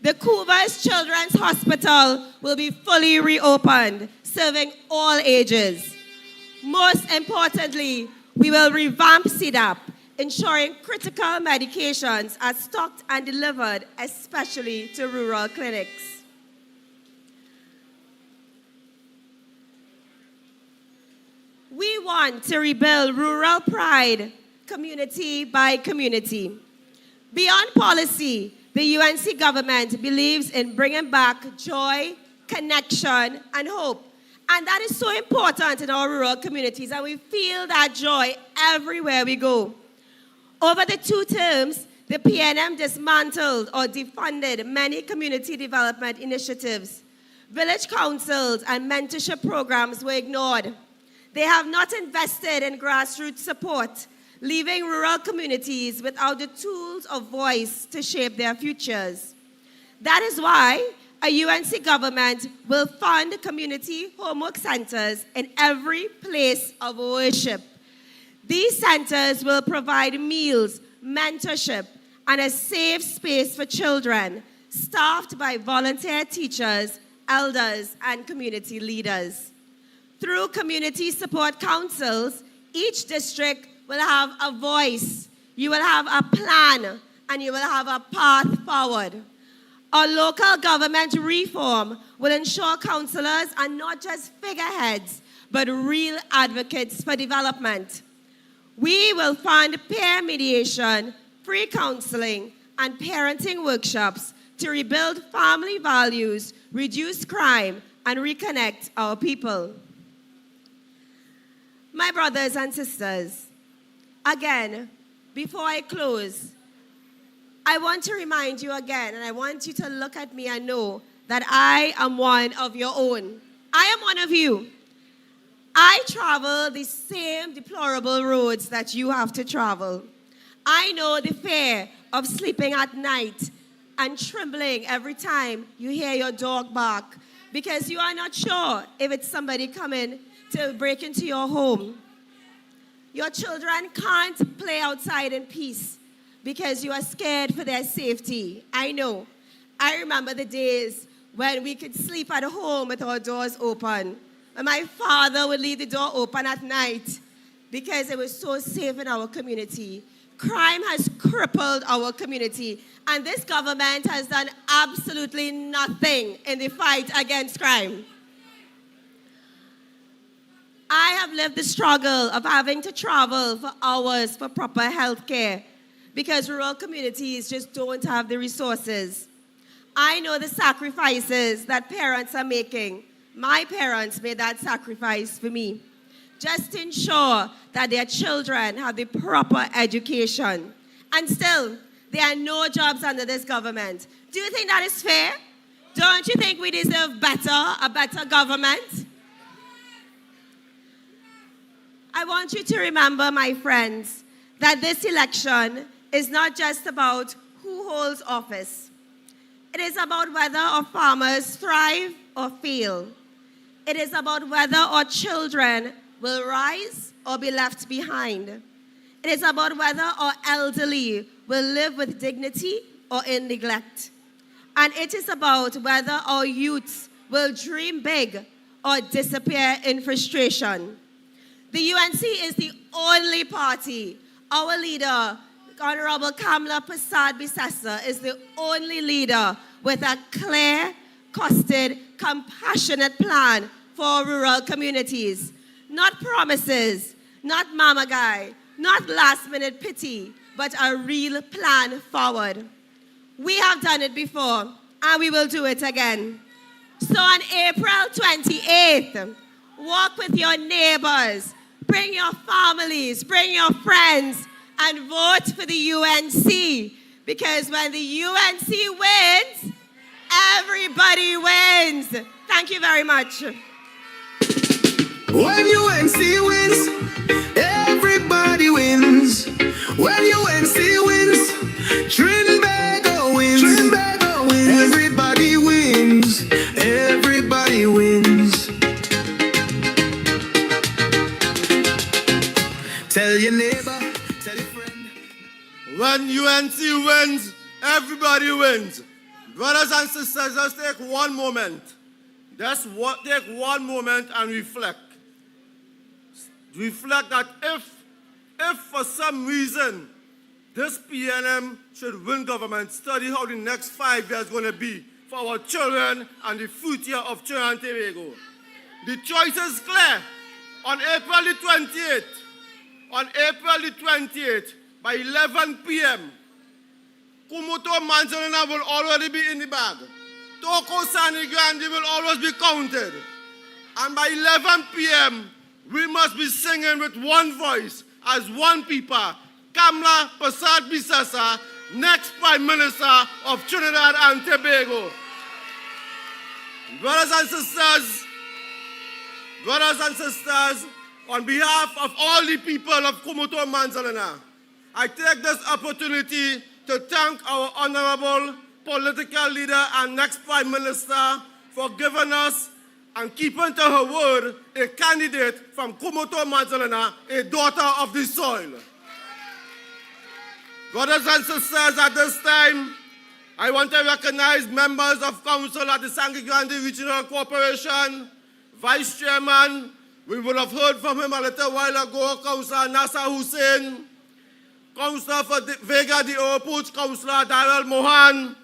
The Couvers Children's Hospital will be fully reopened, serving all ages. Most importantly, we will revamp CDAP, ensuring critical medications are stocked and delivered, especially to rural clinics. We want to rebuild rural pride, community by community. Beyond policy, the UNC government believes in bringing back joy, connection, and hope. And that is so important in our rural communities, and we feel that joy everywhere we go. Over the 2 terms, the PNM dismantled or defunded many community development initiatives. Village councils and mentorship programs were ignored. They have not invested in grassroots support, leaving rural communities without the tools of voice to shape their futures. That is why a UNC government will fund community homework centers in every place of worship. These centers will provide meals, mentorship, and a safe space for children, staffed by volunteer teachers, elders, and community leaders. Through community support councils, each district will have a voice, you will have a plan, and you will have a path forward. Our local government reform will ensure councillors are not just figureheads, but real advocates for development. We will fund peer mediation, free counseling, and parenting workshops to rebuild family values, reduce crime, and reconnect our people. My brothers and sisters, again, before I close, I want to remind you again, and I want you to look at me and know that I am one of your own. I am one of you. I travel the same deplorable roads that you have to travel. I know the fear of sleeping at night and trembling every time you hear your dog bark because you are not sure if it's somebody coming to break into your home. Your children can't play outside in peace because you are scared for their safety. I know. I remember the days when we could sleep at home with our doors open. And my father would leave the door open at night because it was so safe in our community. Crime has crippled our community, and this government has done absolutely nothing in the fight against crime. I have lived the struggle of having to travel for hours for proper health care because rural communities just don't have the resources. I know the sacrifices that parents are making. My parents made that sacrifice for me, just to ensure that their children have the proper education. And still, there are no jobs under this government. Do you think that is fair? Don't you think we deserve a better government? I want you to remember, my friends, that this election is not just about who holds office. It is about whether our farmers thrive or fail. It is about whether our children will rise or be left behind. It is about whether our elderly will live with dignity or in neglect. And it is about whether our youths will dream big or disappear in frustration. The UNC is the only party. Our leader, Honorable Kamla Persad-Bissessar, is the only leader with a clear, costed, compassionate plan for rural communities. Not promises, not mama guy, not last-minute pity, but a real plan forward. We have done it before, and we will do it again. So on April 28th, walk with your neighbors, bring your families, bring your friends, and vote for the UNC. Because when the UNC wins, everybody wins. Thank you very much. When UNC wins, everybody wins. When UNC wins, Trinbago wins. Trinbago wins. Everybody wins. Everybody wins. Tell your neighbor, tell your friend. When UNC wins, everybody wins. Brothers and sisters, just take one moment. Take one moment and reflect. Reflect that if for some reason this PNM should win government, study how the next 5 years is going to be for our children and the future of Trinidad and Tobago. The choice is clear. On April the 28th, by 11 p.m., Kumuto Manzanina will already be in the bag. Toko Sangre Grande will always be counted. And by 11 p.m., we must be singing with one voice, as one people, Kamla Persad-Bissessar, next Prime Minister of Trinidad and Tobago. Brothers and sisters, on behalf of all the people of Kumuto Manzanina, I take this opportunity to thank our honorable political leader and next Prime Minister for giving us and keeping to her word a candidate from Kumuto Manzanina, a daughter of the soil. Brothers and sisters, at this time, I want to recognize members of council at the Sangre Grande Regional Corporation, Vice Chairman. We would have heard from him a little while ago, Councillor Nasser Hussain, Councillor for Vega de Opuch, Councillor Darrell Mohan,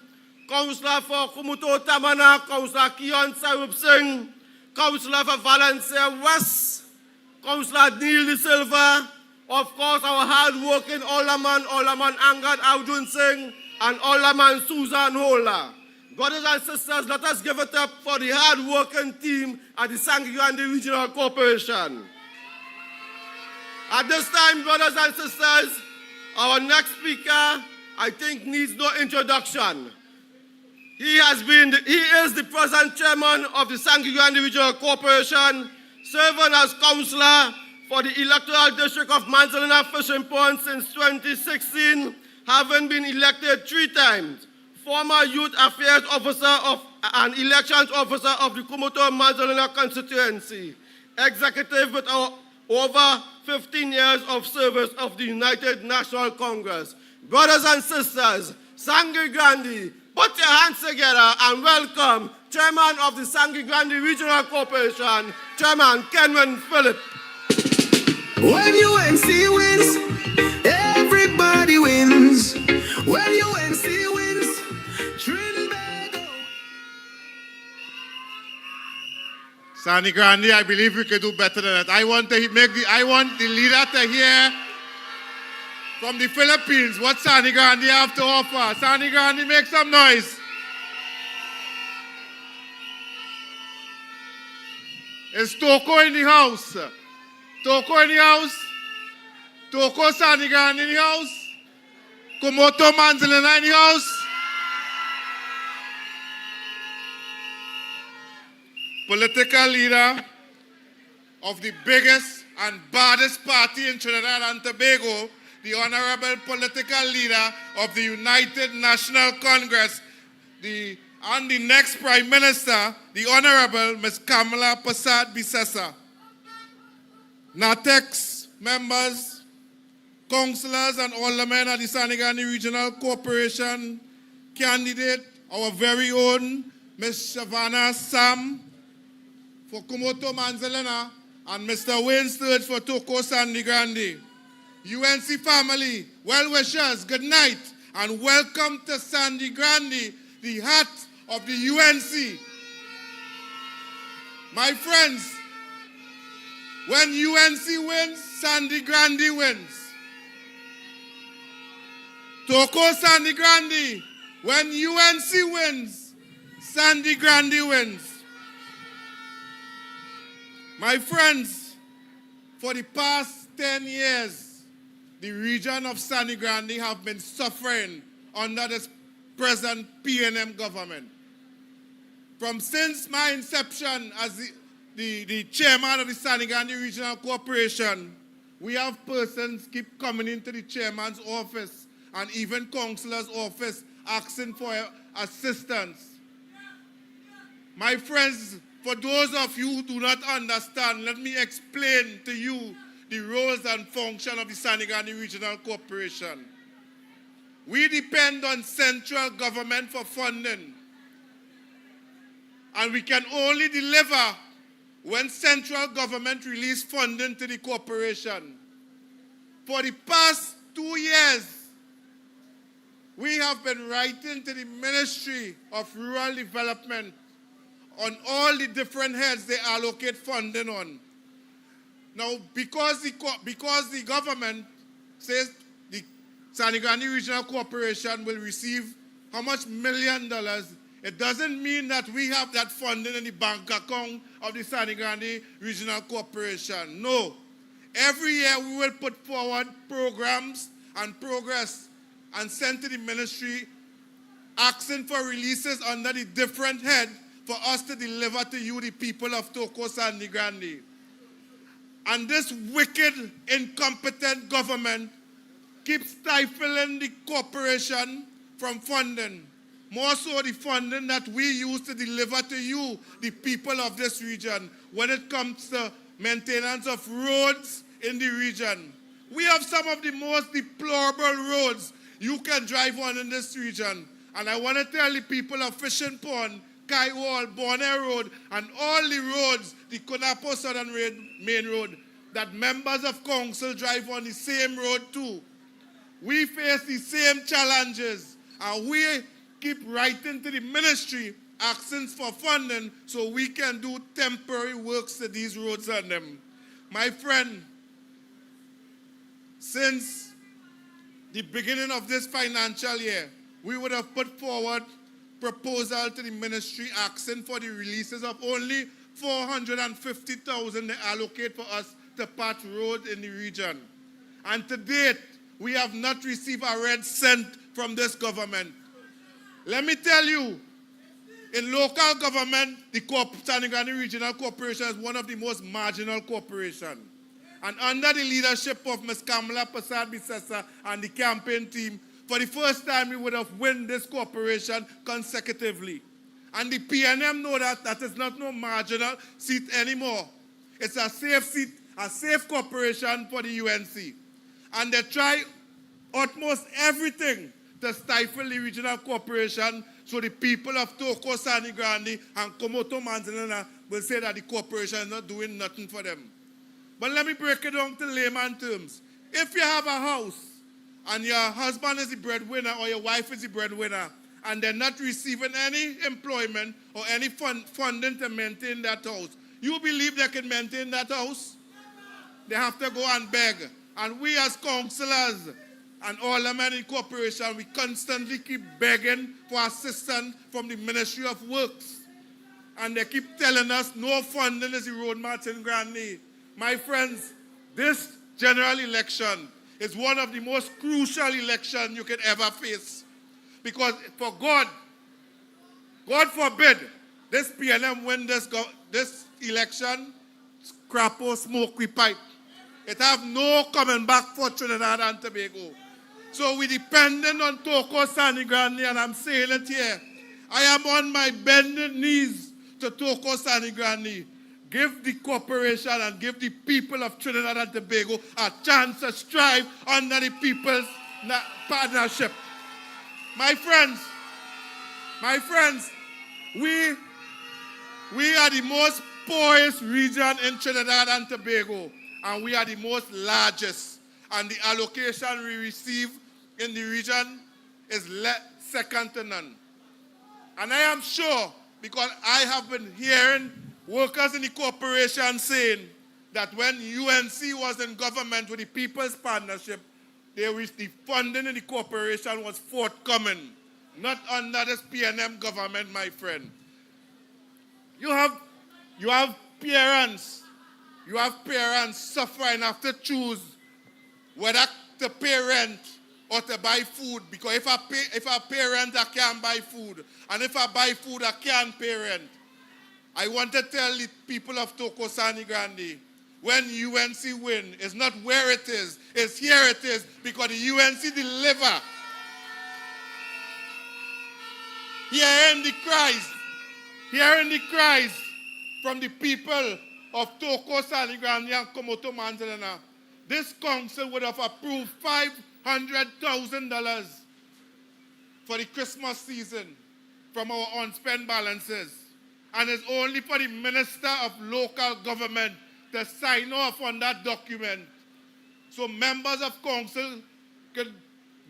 Councillor for Kumuto Tamana, Councillor Kian Sarup Singh, Councillor for Valencia West, Councillor Neil De Silva, of course our hard-working Alderman Angad Arjun Singh, and Alderman Susan Hola. Brothers and sisters, let us give it up for the hard-working team at the Sangre Grande Regional Corporation. At this time, brothers and sisters, our next speaker, I think, needs no introduction. He is the present chairman of the Sangre Grande Regional Corporation, serving as councillor for the electoral district of Manzanilla Fishing Pond since 2016, having been elected 3 times. Former youth affairs officer and elections officer of the Kumoto Manzanilla constituency. Executive with over 15 years of service of the United National Congress. Brothers and sisters, Sangre Grande, put your hands together and welcome Chairman of the Sangre Grande Regional Corporation, Chairman Kenwin Phillip. When UNC wins, everybody wins. When UNC wins, Trinbago. Sangre Grande, I believe we could do better than that. I want the leader to hear from the Philippines what Sangre Grande have to offer. Sangre Grande, make some noise. Is Toko in the house? Toko in the house? Toko Sangre Grande in the house? Kumoto Manzanilla in the house? Political leader of the biggest and baddest party in Trinidad and Tobago, the honorable political leader of the United National Congress, and the next Prime Minister, the Honorable Ms. Kamala Prasad Bisesa. NATEX members, councillors and aldermen of the Sangre Grande Regional Corporation, candidate, our very own Ms. Shavana Sam for Kumoto Manzanilla, and Mr. Wayne Sturge for Toko Sangre Grande. UNC family, well wishers, good night, and welcome to Sangre Grande, the heart of the UNC. My friends, when UNC wins, Sangre Grande wins. Toko Sangre Grande, when UNC wins, Sangre Grande wins. My friends, for the past 10 years, the region of Sangre Grande have been suffering under this present PNM government. Since my inception as the chairman of the Sangre Grande Regional Corporation, we have persons keep coming into the chairman's office and even councillor's office asking for assistance. My friends, for those of you who do not understand, let me explain to you the roles and function of the Sangre Grande Regional Corporation. We depend on central government for funding. And we can only deliver when central government release funding to the corporation. For the past 2 years, we have been writing to the Ministry of Rural Development on all the different heads they allocate funding on. Now, because the government says the Sangre Grande Regional Corporation will receive how much $1 million, it doesn't mean that we have that funding in the bank account of the Sangre Grande Regional Corporation. No. Every year we will put forward programs and progress and send to the ministry asking for releases under the different head for us to deliver to you, the people of Toko Sangre Grande. And this wicked, incompetent government keeps stifling the corporation from funding. More so the funding that we use to deliver to you, the people of this region, when it comes to maintenance of roads in the region. We have some of the most deplorable roads you can drive on in this region. And I want to tell the people of Fishing Pond, Kaiwal, Bonner Road, and all the roads, the Kunapo Southern Main Road, that members of council drive on the same road too. We face the same challenges, and we keep writing to the ministry asking for funding so we can do temporary works to these roads and them. My friend, since the beginning of this financial year, we would have put forward proposal to the ministry asking for the releases of only 450,000 they allocate for us to patch road in the region. And to date, we have not received a red cent from this government. Let me tell you, in local government, the Sangre Grande Regional Corporation is one of the most marginal corporations. And under the leadership of Ms. Kamala Persad-Bissessar and the campaign team, for the first time, we would have won this corporation consecutively. And the PNM know that is not no marginal seat anymore. It's a safe seat, a safe corporation for the UNC. And they try utmost everything to stifle the regional corporation so the people of Toko, Sangre Grande, and Komoto Manzanana will say that the corporation is not doing nothing for them. But let me break it down to layman terms. If you have a house and your husband is the breadwinner or your wife is the breadwinner and they're not receiving any employment or any funding to maintain that house, you believe they can maintain that house? They have to go and beg. And we as councillors and all the men in corporation, we constantly keep begging for assistance from the Ministry of Works. And they keep telling us no funding is the roadmap in Grande. My friends, this general election is one of the most crucial elections you can ever face. Because for God forbid, this PNM win this election, scrap or smoke we pipe. It have no coming back for Trinidad and Tobago. So we dependent on Toko, Sangre Grande, and I'm saying it here. I am on my bended knees to Toko, Sangre Grande. Give the corporation and give the people of Trinidad and Tobago a chance to strive under the people's partnership. My friends, we are the most poorest region in Trinidad and Tobago, and we are the most largest. And the allocation we receive in the region is second to none. And I am sure, because I have been hearing workers in the corporation saying that when UNC was in government with the People's Partnership, the funding in the corporation was forthcoming, not under this PNM government, my friend. You have parents suffering, have to choose whether to pay rent or to buy food. Because if I pay rent, I can't buy food. And if I buy food, I can't pay rent. I want to tell the people of Toko, Sangre Grande, when UNC win, it's not where it is, it's here it is, because the UNC deliver. Hearing the cries from the people of Toko, Sangre Grande, and Komoto Manzanana, this council would have approved $500,000 for the Christmas season from our unspent balances. And it's only for the Minister of Local Government to sign off on that document. So members of council can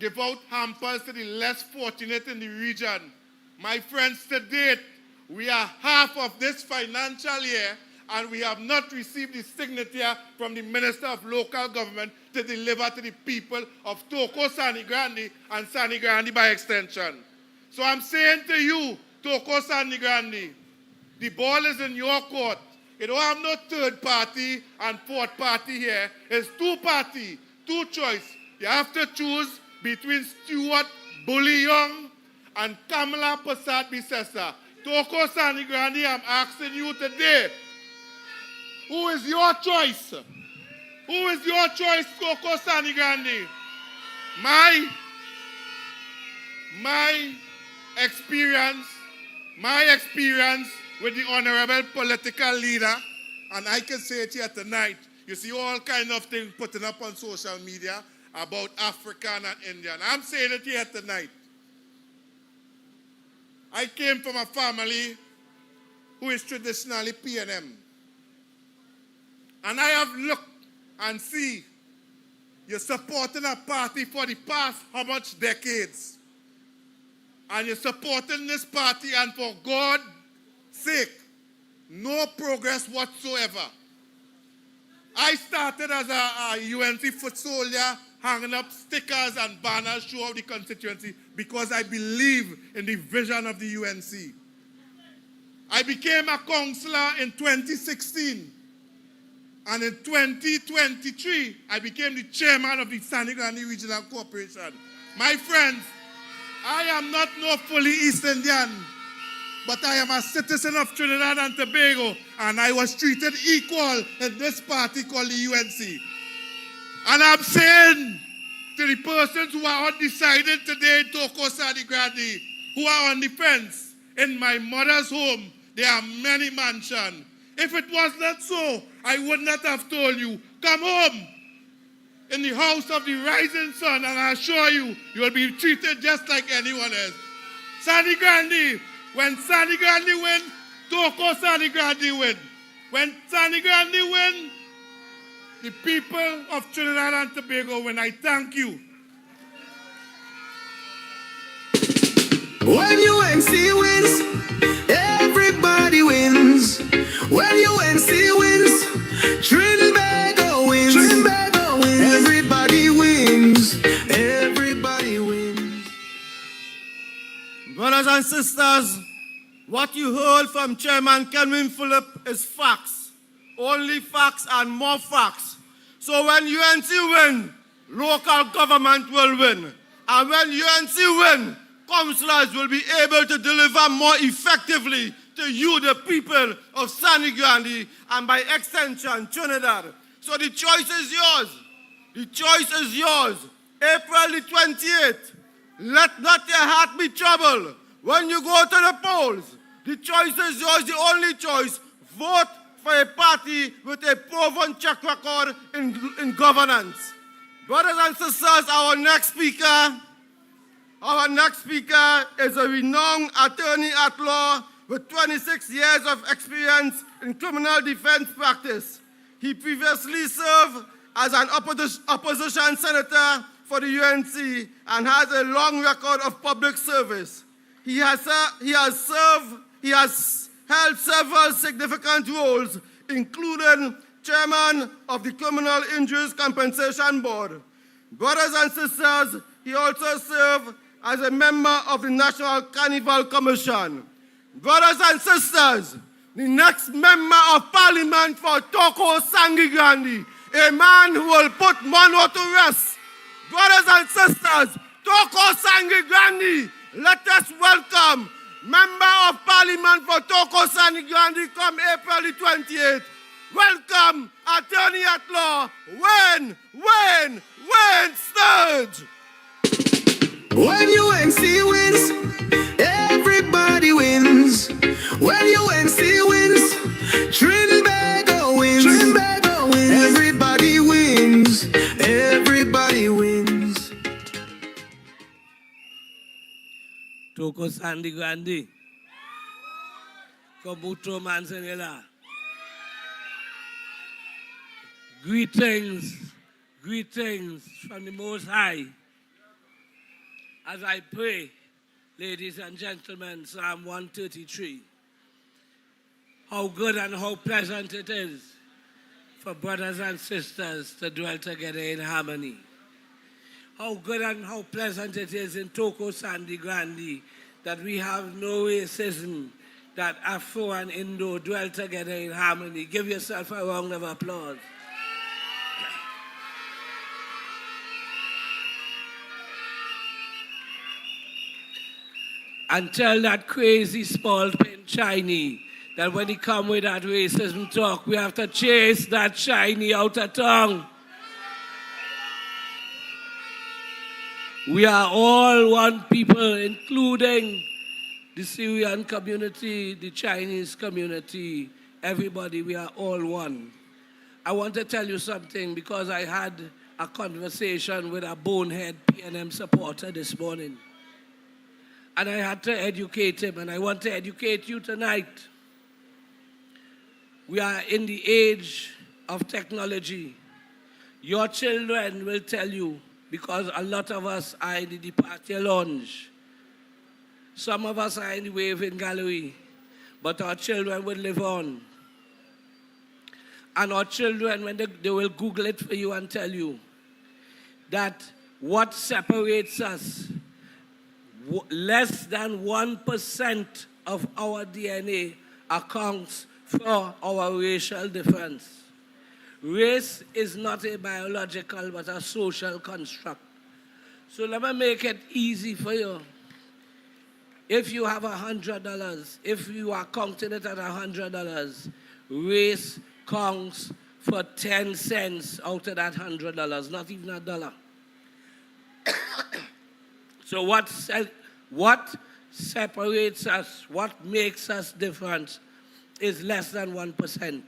give out hampers to the less fortunate in the region. My friends, to date, we are half of this financial year and we have not received the signature from the Minister of Local Government to deliver to the people of Toko, Sangre Grande, and Sangre Grande by extension. So I'm saying to you, Toko, Sangre Grande, the ball is in your court. You don't have no third party and fourth party here. It's two party, two choice. You have to choose between Stuart Bully Young and Kamala Persad-Bissessar. Toko, Sangre Grande, I'm asking you today, who is your choice? Who is your choice, Toko, Sangre Grande? My experience with the honorable political leader, and I can say it here tonight, you see all kind of things putting up on social media about African and Indian. I'm saying it here tonight. I came from a family who is traditionally PNM. And I have looked and see you're supporting a party for the past how much decades. And you're supporting this party, and for God's sake, no progress whatsoever. I started as a UNC foot soldier, hanging up stickers and banners throughout the constituency because I believe in the vision of the UNC. I became a councillor in 2016. And in 2023, I became the chairman of the Sangre Grande Regional Corporation. My friends, I am not no fully East Indian, but I am a citizen of Trinidad and Tobago, and I was treated equal in this party called the UNC. And I'm saying to the persons who are undecided today in Toko Sangre Grande, who are on the fence, in my mother's home, there are many mansions. If it was not so, I would not have told you, come home in the house of the rising sun, and I assure you, you will be treated just like anyone else. Sangre Grande, when Sangre Grande win, Toko Sangre Grande win. When Sangre Grande win, the people of Trinidad and Tobago win. I thank you. When UNC wins, everybody wins. When UNC wins, Trinbago wins. Trinbago wins. Everybody wins. Everybody wins. Brothers and sisters, what you heard from Chairman Kenwin Phillip is facts. Only facts and more facts. So when UNC win, local government will win. And when UNC win, councillors will be able to deliver more effectively to you, the people of Sangre Grande, and by extension, Trinidad. So the choice is yours. The choice is yours. April the 28th. Let not your heart be troubled. When you go to the polls, the choice is yours, the only choice. Vote for a party with a proven track record in governance. Brothers and sisters, our next speaker is a renowned attorney at law with 26 years of experience in criminal defense practice. He previously served as an opposition senator for the UNC and has a long record of public service. He has held several significant roles, including chairman of the Criminal Injuries Compensation Board. Brothers and sisters, he also served as a member of the National Carnival Commission. Brothers and sisters, the next member of parliament for Toko Sangre Grande, a man who will put Monroe to rest. Brothers and sisters, Toko Sangre Grande, let us welcome member of parliament for Toko Sangre Grande come April the 28th. Welcome, attorney at law, Wayne Sturge. When UNC wins, everybody wins. When UNC wins, Trinbago wins. Trinbago wins. Everybody wins. Everybody wins. Toko Sangre Grande. Kobuto Manzanella. Greetings from the Most High. As I pray, ladies and gentlemen, Psalm 133. How good and how pleasant it is for brothers and sisters to dwell together in harmony. How good and how pleasant it is in Toko Sangre Grande that we have no racism, that Afro and Indo dwell together in harmony. Give yourself a round of applause. And tell that crazy small-pin Chinese that when he come with that racism talk, we have to chase that Chinese out of town. We are all one people, including the Syrian community, the Chinese community, everybody, we are all one. I want to tell you something because I had a conversation with a bonehead PNM supporter this morning. And I had to educate him, and I want to educate you tonight. We are in the age of technology. Your children will tell you, because a lot of us are in the departure lounge. Some of us are in the waving gallery, but our children will live on. And our children, when they will Google it for you and tell you that what separates us, less than 1% of our DNA accounts for our racial difference. Race is not a biological but a social construct. So let me make it easy for you. If you have $100, if you are counting it at $100, race counts for 10 cents out of that $100, not even a dollar. So what separates us, what makes us different is less than 1%.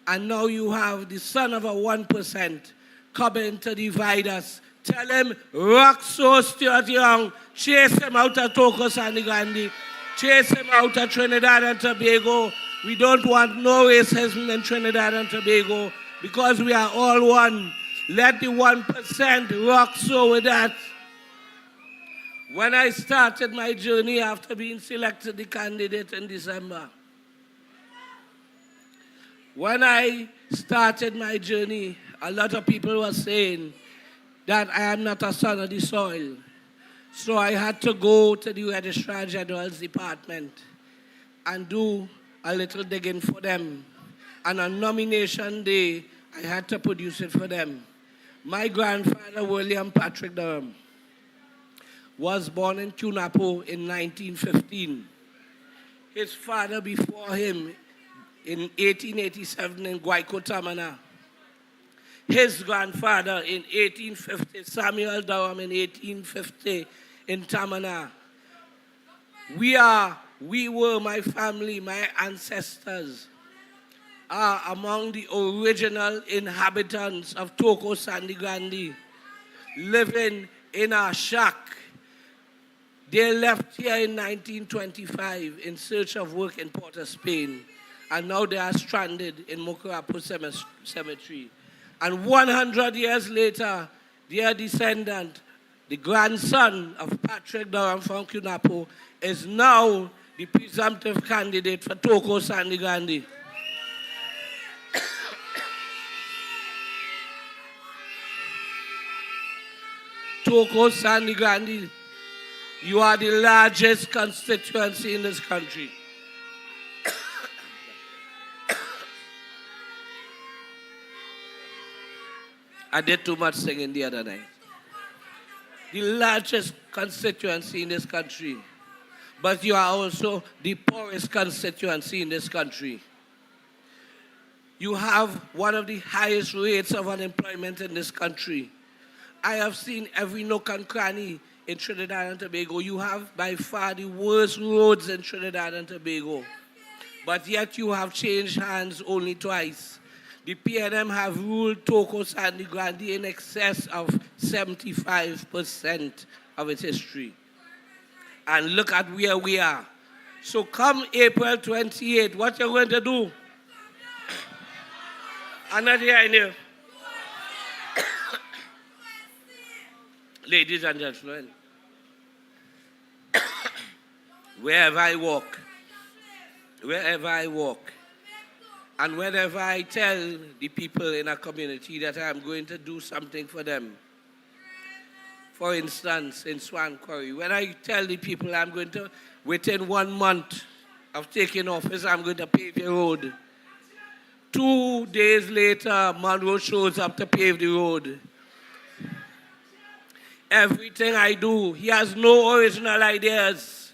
And now you have the son of a 1% coming to divide us. Tell him, rock so Stuart Young, chase him out of Togo Sangre Grande, chase him out of Trinidad and Tobago. We don't want no racism in Trinidad and Tobago because we are all one. Let the 1% rock so with that. When I started my journey after being selected the candidate in December, when I started my journey, a lot of people were saying that I am not a son of the soil. So I had to go to the Registrar General's department and do a little digging for them. And on nomination day, I had to produce it for them. My grandfather, William Patrick Durham, was born in Tunapo in 1915. His father before him in 1887 in Guayco, Tamana. His grandfather in 1850, Samuel Durham in 1850 in Tamana. We were, my family, my ancestors, are among the original inhabitants of Togo Sangre Grande, living in a shack. They left here in 1925 in search of work in Port of Spain, and now they are stranded in Mokarapo Cemetery. And 100 years later, their descendant, the grandson of Patrick Durham from Tunapo, is now the presumptive candidate for Togo Sangre Grande. Togo Sangre Grande, you are the largest constituency in this country. I did too much singing the other night. The largest constituency in this country. But you are also the poorest constituency in this country. You have one of the highest rates of unemployment in this country. I have seen every nook and cranny in Trinidad and Tobago. You have by far the worst roads in Trinidad and Tobago. But yet you have changed hands only twice. The PNM have ruled Togo Sangre Grande in excess of 75% of its history. And look at where we are. So come April 28, what you're going to do? Another idea. Ladies and gentlemen, wherever I walk, and whenever I tell the people in a community that I'm going to do something for them, for instance, in Swan Quarry, when I tell the people I'm going to, within 1 month of taking office, I'm going to pave your road. 2 days later, Monroe shows up to pave the road. Everything I do, he has no original ideas.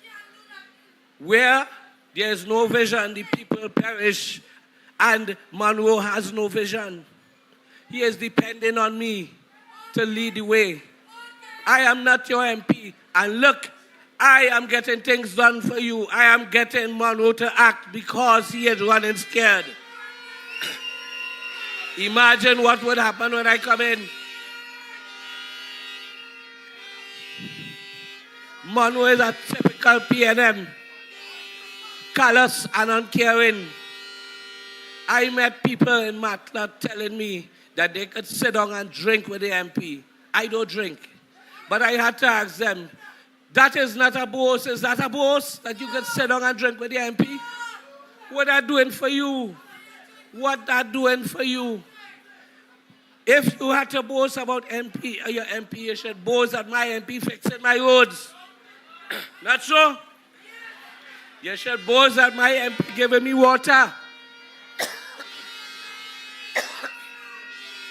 Where there is no vision, the people perish. And Monroe has no vision. He is depending on me to lead the way. I am not your MP. And look, I am getting things done for you. I am getting Monroe to act because he is running scared. Imagine what would happen when I come in. Monroe is a typical PNM. Callous and uncaring. I met people in Matla telling me that they could sit down and drink with the MP. I don't drink. But I had to ask them, that is not a boast. Is that a boast that you could sit down and drink with the MP? What are they doing for you? what that doing for you? If you had to boast about your MP, you should boast that my MP fixing my roads. Not so? You should boast that my MP giving me water.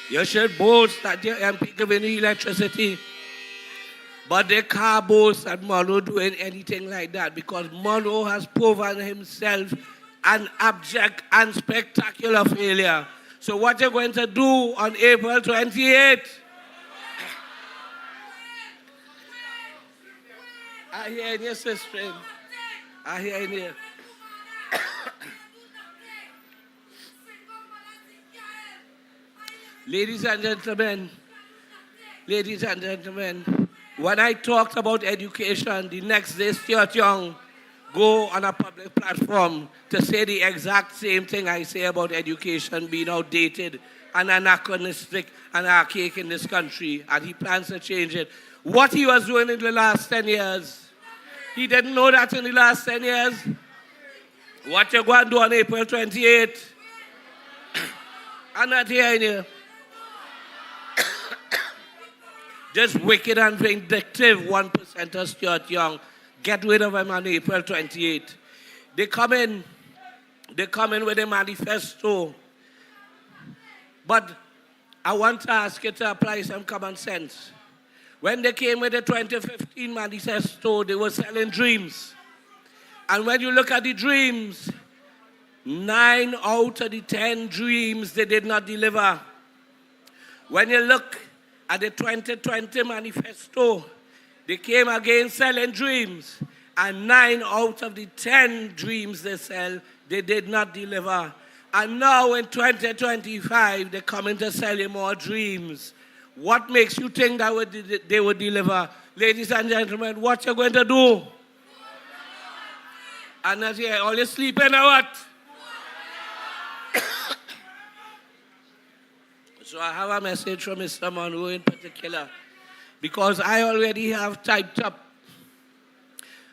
You should boast that your MP giving you electricity. But they can't boast that Monroe doing anything like that because Monroe has proven himself an abject and spectacular failure. So what you're going to do on April 28th? I hear in your sister. I hear in you. Ladies and gentlemen, when I talked about education, the next day Stuart Young go on a public platform to say the exact same thing I say about education being outdated and anachronistic and archaic in this country, and he plans to change it. What he was doing in the last 10 years, he didn't know that in the last 10 years. What you're going to do on April 28th, I'm not hearing you. Just wicked and vindictive 1% of Stuart Young. Get rid of him on April 28th. They come in with a manifesto. But I want to ask you to apply some common sense. When they came with the 2015 manifesto, they were selling dreams. And when you look at the dreams, 9 out of the 10 dreams they did not deliver. When you look at the 2020 manifesto, they came again selling dreams, and 9 out of the 10 dreams they sell, they did not deliver. And now in 2025, they're coming to sell you more dreams. What makes you think that they would deliver? Ladies and gentlemen, what you're going to do? And not here, all you sleeping or what? So I have a message from Mr. Monroe in particular, because I already have typed up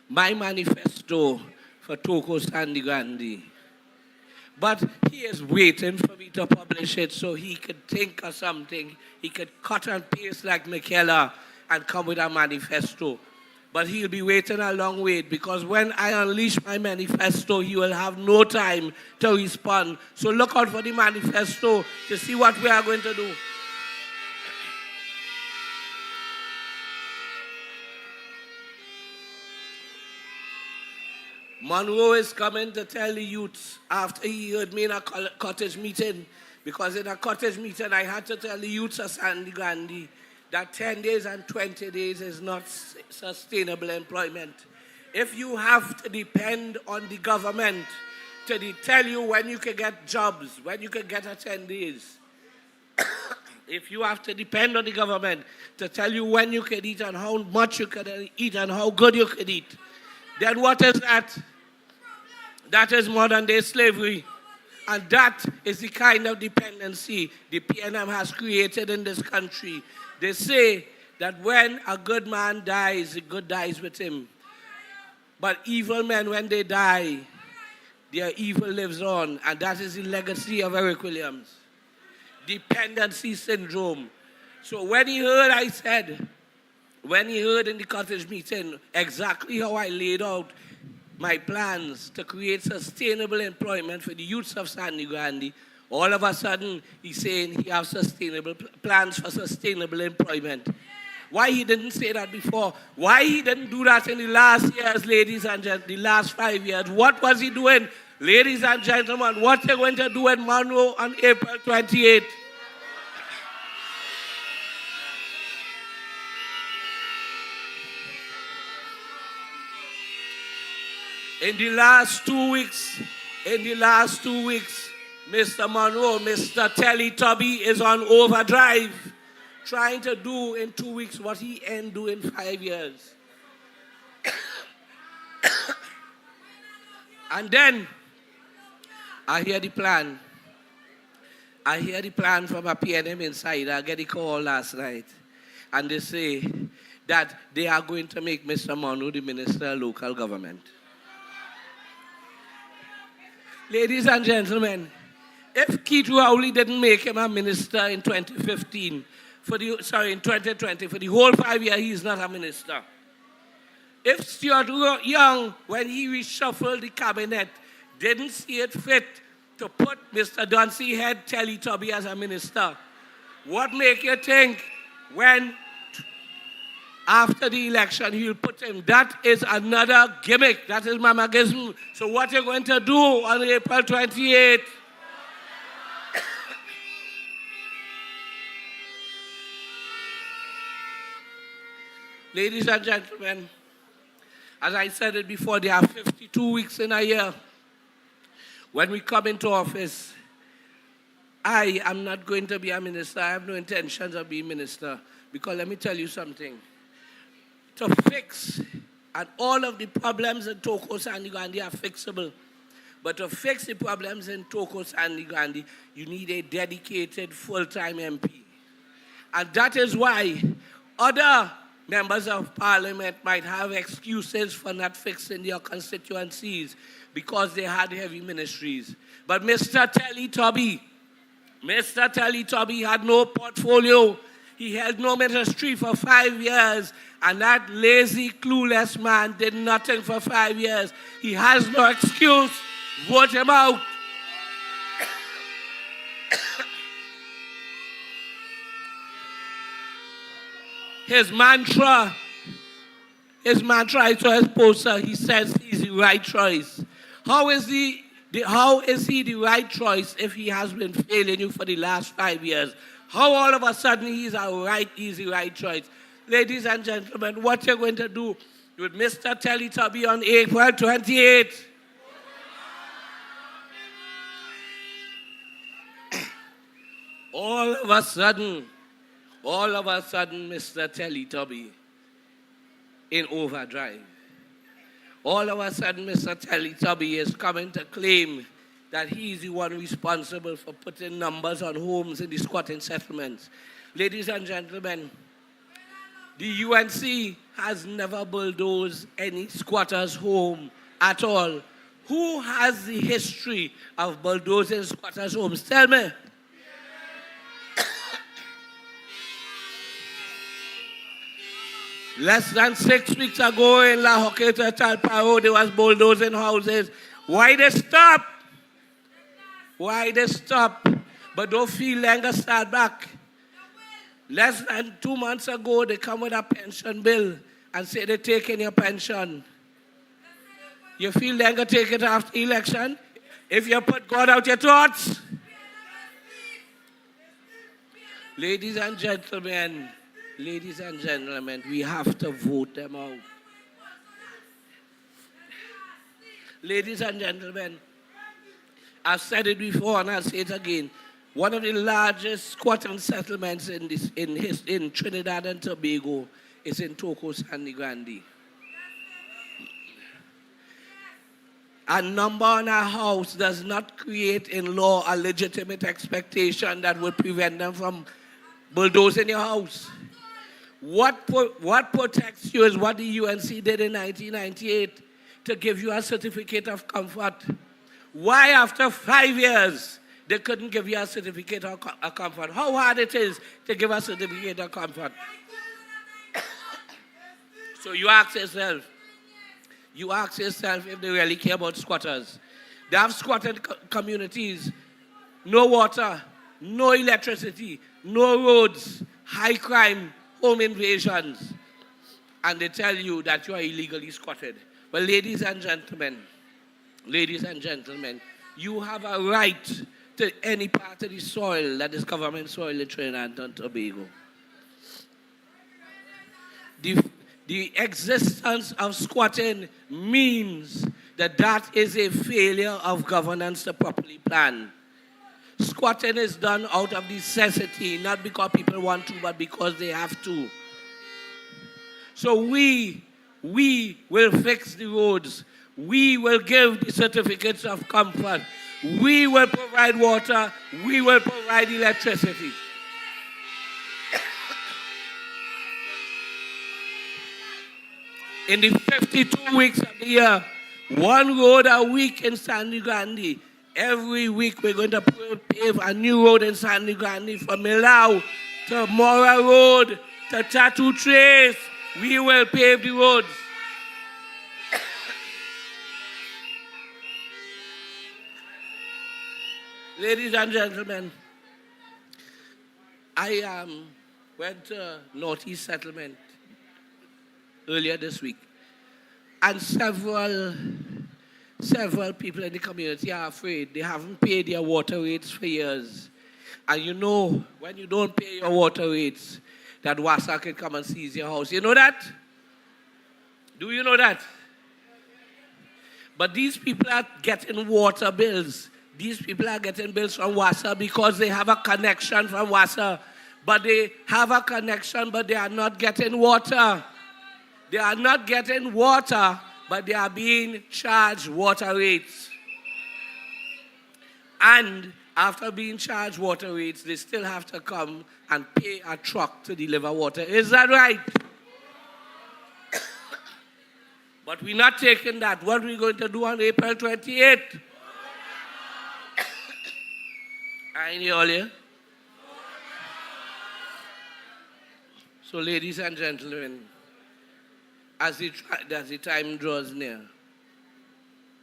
my manifesto for Toko Sandy Grande. But he is waiting for me to publish it so he could think of something. He could cut and paste like McKellar and come with a manifesto. But he'll be waiting a long wait, because when I unleash my manifesto, he will have no time to respond. So look out for the manifesto to see what we are going to do. Monroe is coming to tell the youths after he heard me in a cottage meeting, because in a cottage meeting I had to tell the youths of Sandy Grande that 10 days and 20 days is not sustainable employment. If you have to depend on the government to tell you when you can get jobs, when you can get a 10 days, if you have to depend on the government to tell you when you can eat and how much you can eat and how good you can eat, then what is that? That is modern day slavery. And that is the kind of dependency the PNM has created in this country. They say that when a good man dies, the good dies with him. But evil men, when they die, their evil lives on. And that is the legacy of Eric Williams. Dependency syndrome. So when he heard, I said, when he heard in the cottage meeting exactly how I laid out my plans to create sustainable employment for the youths of Sandy Grande, all of a sudden he's saying he has sustainable plans for sustainable employment. Why he didn't say that before? Why he didn't do that in the last years, ladies and gentlemen, the last 5 years? What was he doing? Ladies and gentlemen, what they're going to do at Monroe on April 28th? In the last 2 weeks, Mr. Monroe, Mr. Teletubby is on overdrive, trying to do in 2 weeks what he ain't do in 5 years. And then, I hear the plan. I hear the plan from a PNM insider. I get a call last night. And they say that they are going to make Mr. Monroe the Minister of Local Government. Ladies and gentlemen, if Keith Rowley didn't make him a minister in 2015, in 2020, for the whole 5 years, he's not a minister. If Stuart Young, when he reshuffled the cabinet, didn't see it fit to put Mr. Dunsey Head Teletubby as a minister, what make you think when after the election he'll put him? That is another gimmick. That is mamagism. So what are you going to do on April 28th? Ladies and gentlemen, as I said it before, there are 52 weeks in a year. When we come into office, I am not going to be a minister. I have no intentions of being minister. Because let me tell you something. To fix, and all of the problems in Toko Sangre Grande are fixable. But to fix the problems in Toko Sangre Grande, you need a dedicated full-time MP. And that is why other members of parliament might have excuses for not fixing their constituencies because they had heavy ministries. But Mr. Teletubby had no portfolio. He held no ministry for 5 years, and that lazy, clueless man did nothing for 5 years. He has no excuse. Vote him out. His mantra is to his poster. He says he's the right choice. How is he the right choice if he has been failing you for the last 5 years? How all of a sudden he's the right choice? Ladies and gentlemen, what you're going to do with Mr. Teletubby on April 28th? All of a sudden, Mr. Teletubby in overdrive. All of a sudden, Mr. Teletubby is coming to claim that he's the one responsible for putting numbers on homes in the squatting settlements. Ladies and gentlemen, the UNC has never bulldozed any squatter's home at all. Who has the history of bulldozing squatters' homes? Tell me. Less than 6 weeks ago in La Hoqueta, Talparo, they was bulldozing houses. Why they stop? But don't feel longer start back. Less than 2 months ago, they come with a pension bill and say they're taking your pension. You feel longer take it after election? If you put God out your thoughts? Ladies and gentlemen, we have to vote them out. Ladies and gentlemen, I've said it before and I'll say it again. One of the largest squatting settlements in Trinidad and Tobago is in Toko Sangre Grande. A number on a house does not create in law a legitimate expectation that would prevent them from bulldozing your house. What protects you is what the UNC did in 1998 to give you a certificate of comfort. Why after 5 years they couldn't give you a certificate of comfort? How hard it is to give a certificate of comfort? So you ask yourself if they really care about squatters. They have squatted communities, no water, no electricity, no roads, high crime, home invasions, and they tell you that you are illegally squatted. But ladies and gentlemen, you have a right to any part of the soil that is government soil in Trinidad and Tobago. The existence of squatting means that is a failure of governance to properly plan. Squatting is done out of necessity, not because people want to, but because they have to. So we will fix the roads. We will give the certificates of comfort. We will provide water. We will provide electricity. In the 52 weeks of the year, one road a week in Sangre Grande Every week we're going to pave a new road in Sangre Grande from Milau to Mora Road to Tattoo Trace. We will pave the roads. Ladies and gentlemen, I went to Northeast Settlement earlier this week, and several people in the community are afraid. They haven't paid their water rates for years. And you know, when you don't pay your water rates, that WASA can come and seize your house. You know that? Do you know that? But these people are getting water bills. These people are getting bills from WASA because they have a connection from WASA. But they have a connection, but they are not getting water. They are not getting water, but they are being charged water rates. And after being charged water rates, they still have to come and pay a truck to deliver water. Is that right? But we're not taking that. What are we going to do on April 28th? I ain't all here. So, ladies and gentlemen, as the time draws near,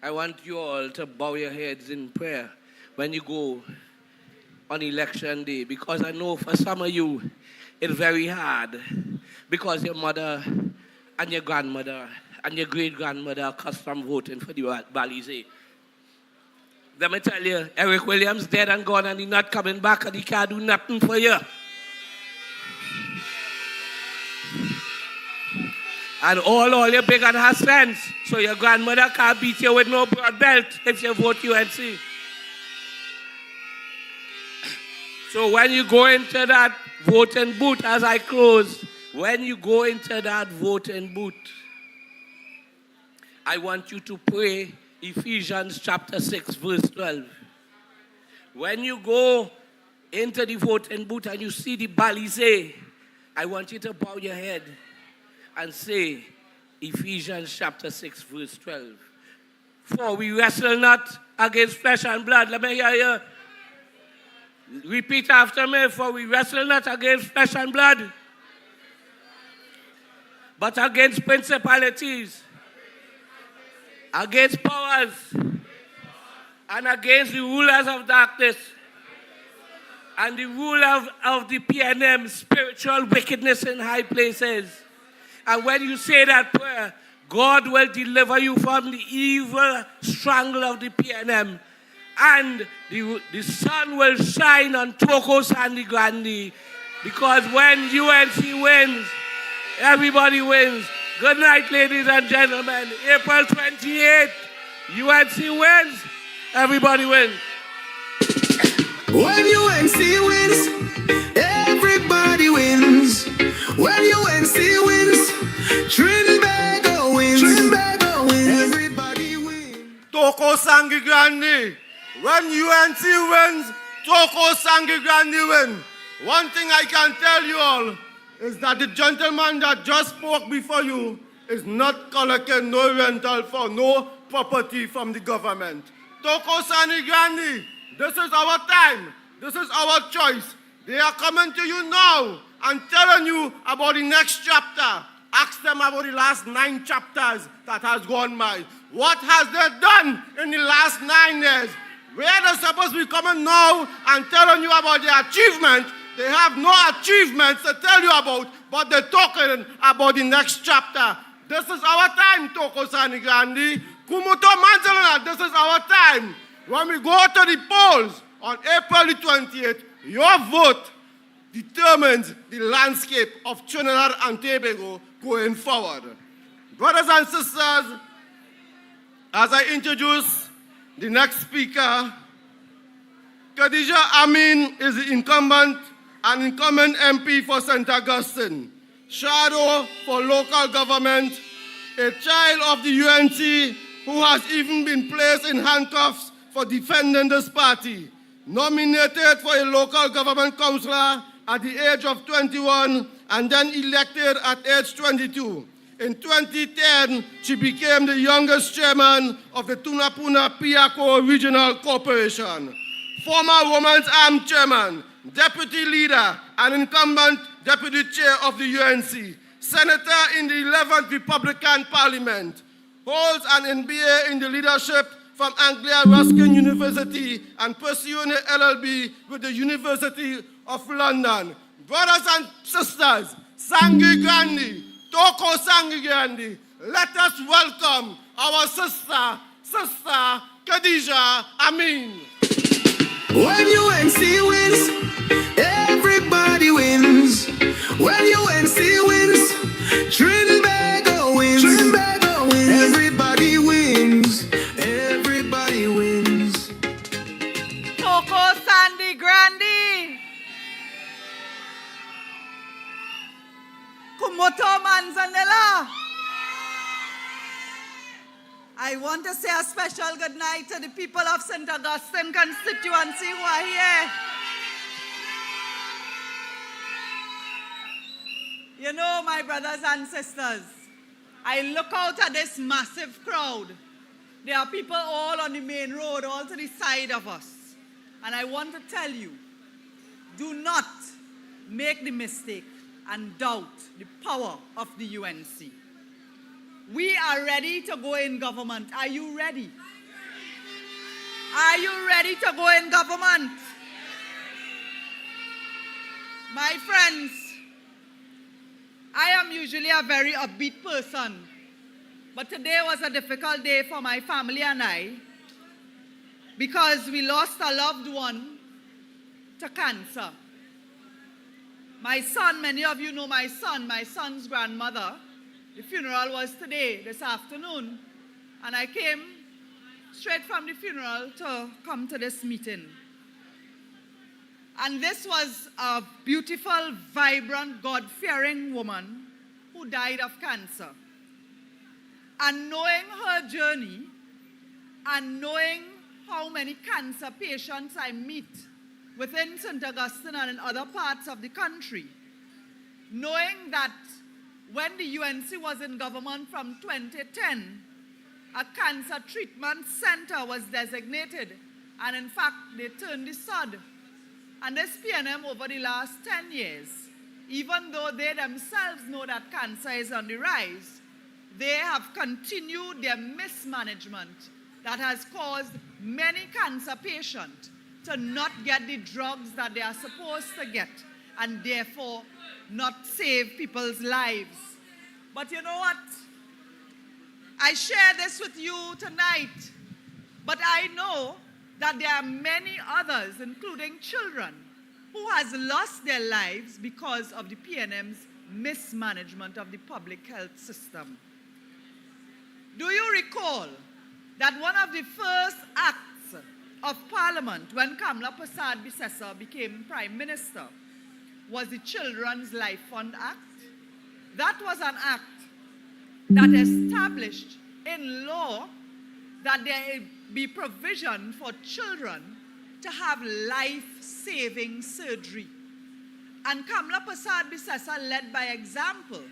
I want you all to bow your heads in prayer when you go on election day, because I know for some of you it's very hard because your mother and your grandmother and your great-grandmother are custom voting for the Balize. Let me tell you, Eric Williams dead and gone and he's not coming back and he can't do nothing for you. And all your big and has sense. So your grandmother can't beat you with no broad belt if you vote UNC. So when you go into that voting booth, as I close, when you go into that voting booth, I want you to pray Ephesians chapter 6, verse 12. When you go into the voting booth and you see the Balize, I want you to bow your head and say Ephesians chapter 6, verse 12. For we wrestle not against flesh and blood. Let me hear you. Repeat after me. For we wrestle not against flesh and blood, but against principalities, against powers, and against the rulers of darkness, and the ruler of the PNM, spiritual wickedness in high places. And when you say that prayer, God will deliver you from the evil strangle of the PNM. And the sun will shine on Toko Sangre Grande. Because when UNC wins, everybody wins. Good night, ladies and gentlemen. April 28th, UNC wins, everybody wins. When UNC wins, everybody wins. When UNC wins, Trinbago wins. Trinbago wins. Everybody wins. Toko Sangre Grande. When UNC wins, Toko Sangre Grande win. One thing I can tell you all is that the gentleman that just spoke before you is not collecting no rental for no property from the government. Toko Sangre Grande, this is our time. This is our choice. They are coming to you now and telling you about the next chapter. Ask them about the last 9 chapters that has gone by. What has they done in the last 9 years? Where they're supposed to be coming now and telling you about their achievements, they have no achievements to tell you about, but they're talking about the next chapter. This is our time, Toko Sangre Grande. Kumuto Manzalana, this is our time. When we go to the polls on April the 20th, your vote determines the landscape of Trinidad and Tobago going forward. Brothers and sisters, as I introduce the next speaker, Khadija Amin is the incumbent MP for St. Augustine, shadow for local government, a child of the UNC who has even been placed in handcuffs for defending this party, nominated for a local government councillor at the age of 21 and then elected at age 22. In 2010, she became the youngest chairman of the Tunapuna Piako Regional Corporation. Former Women's Arm Chairman, Deputy Leader, and incumbent Deputy Chair of the UNC, Senator in the 11th Republican Parliament, holds an MBA in the leadership from Anglia Ruskin University and pursuing an LLB with the University of London. Brothers and sisters, Sangre Grande, Toko Sangre Grande, let us welcome our sister Khadija Amin. When UNC wins, everybody wins. When UNC wins, Trinbago wins. Trinbago wins. Everybody wins. Everybody wins. Toko Sandy Grande. Kumoto Manzanella. I want to say a special good night to the people of St. Augustine constituency who are here. You know, my brothers and sisters, I look out at this massive crowd. There are people all on the main road, all to the side of us. And I want to tell you, do not make the mistake and doubt the power of the UNC. We are ready to go in government. Are you ready? Are you ready to go in government? My friends, I am usually a very upbeat person, but today was a difficult day for my family and I because we lost a loved one to cancer. My son, many of you know my son's grandmother. The funeral was today, this afternoon, and I came straight from the funeral to come to this meeting. And this was a beautiful, vibrant, God-fearing woman who died of cancer. And knowing her journey and knowing how many cancer patients I meet within St. Augustine and in other parts of the country, knowing that when the UNC was in government from 2010, a cancer treatment center was designated, and in fact, they turned the sod. And this PNM over the last 10 years, even though they themselves know that cancer is on the rise, they have continued their mismanagement that has caused many cancer patients to not get the drugs that they are supposed to get, and therefore not save people's lives. But you know what? I share this with you tonight, but I know that there are many others, including children, who has lost their lives because of the PNM's mismanagement of the public health system. Do you recall that one of the first acts of Parliament when Kamla Prasad Bisesa became Prime Minister was the Children's Life Fund Act? That was an act that established in law that there be provision for children to have life-saving surgery. And Kamla Prasad Bisesa led by example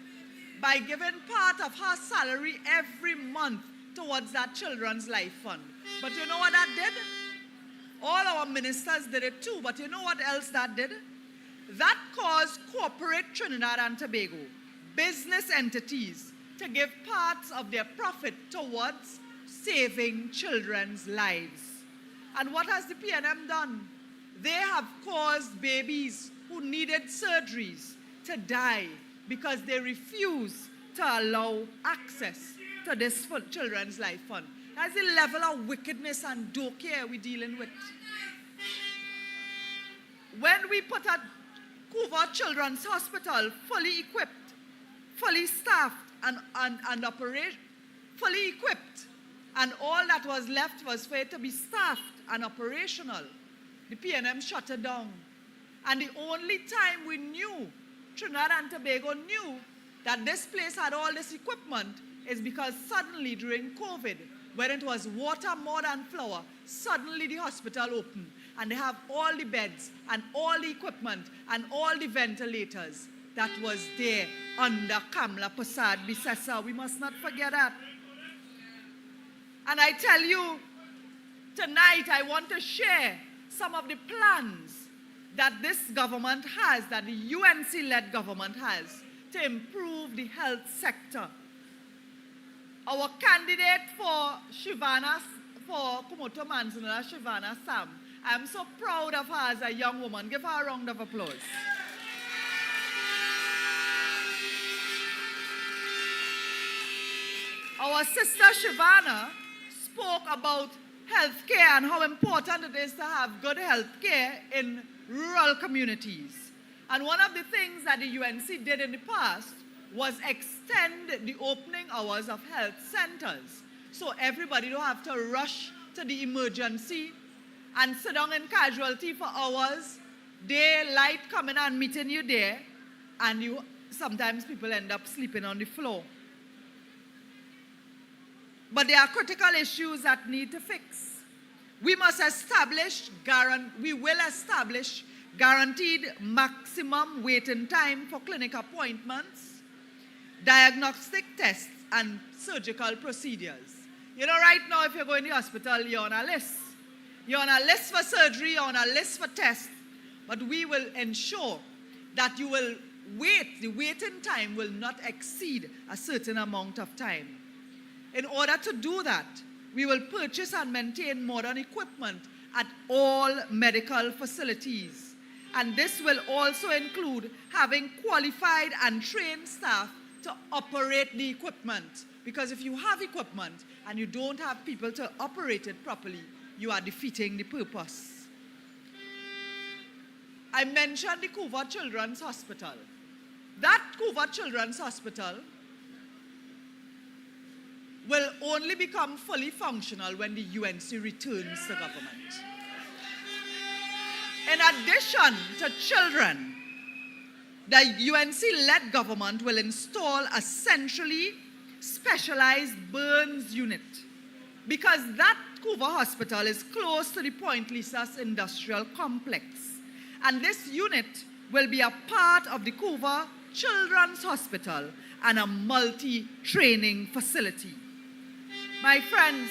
by giving part of her salary every month towards that Children's Life Fund. But you know what that did? All our ministers did it too, but you know what else that did? That caused corporate Trinidad and Tobago, business entities, to give parts of their profit towards saving children's lives. And what has the PNM done? They have caused babies who needed surgeries to die because they refuse to allow access to this Children's Life Fund. That's the level of wickedness and doke we're dealing with. When we put a Couva Children's Hospital fully equipped, fully staffed, and operate, fully equipped, and all that was left was for it to be staffed and operational, the PNM shut it down. And the only time we knew, Trinidad and Tobago knew that this place had all this equipment is because suddenly during COVID, when it was water more than flour, suddenly the hospital opened and they have all the beds and all the equipment and all the ventilators. that was there under Kamla Prasad Bisesa. We must not forget that. And I tell you, tonight I want to share some of the plans that this government has, that the UNC-led government has, to improve the health sector. Our candidate for Kumoto Manzanula, Shivana Sam, I am so proud of her as a young woman. Give her a round of applause. Our sister Shivana spoke about healthcare and how important it is to have good healthcare in rural communities. And one of the things that the UNC did in the past was extend the opening hours of health centers. So everybody don't have to rush to the emergency and sit down in casualty for hours, daylight coming and meeting you there, and sometimes people end up sleeping on the floor. But there are critical issues that need to fix. We will establish guaranteed maximum waiting time for clinic appointments, diagnostic tests, and surgical procedures. You know, right now, if you're going to the hospital, you're on a list. You're on a list for surgery, you're on a list for tests, but we will ensure that you will wait. The waiting time will not exceed a certain amount of time. In order to do that, we will purchase and maintain modern equipment at all medical facilities. And this will also include having qualified and trained staff to operate the equipment. Because if you have equipment and you don't have people to operate it properly, you are defeating the purpose. I mentioned the Couva Children's Hospital. That Couva Children's Hospital will only become fully functional when the UNC returns to government. In addition to children, the UNC-led government will install a centrally specialized burns unit because that Couva Hospital is close to the Point Lisas Industrial Complex. And this unit will be a part of the Couva Children's Hospital and a multi-training facility. My friends,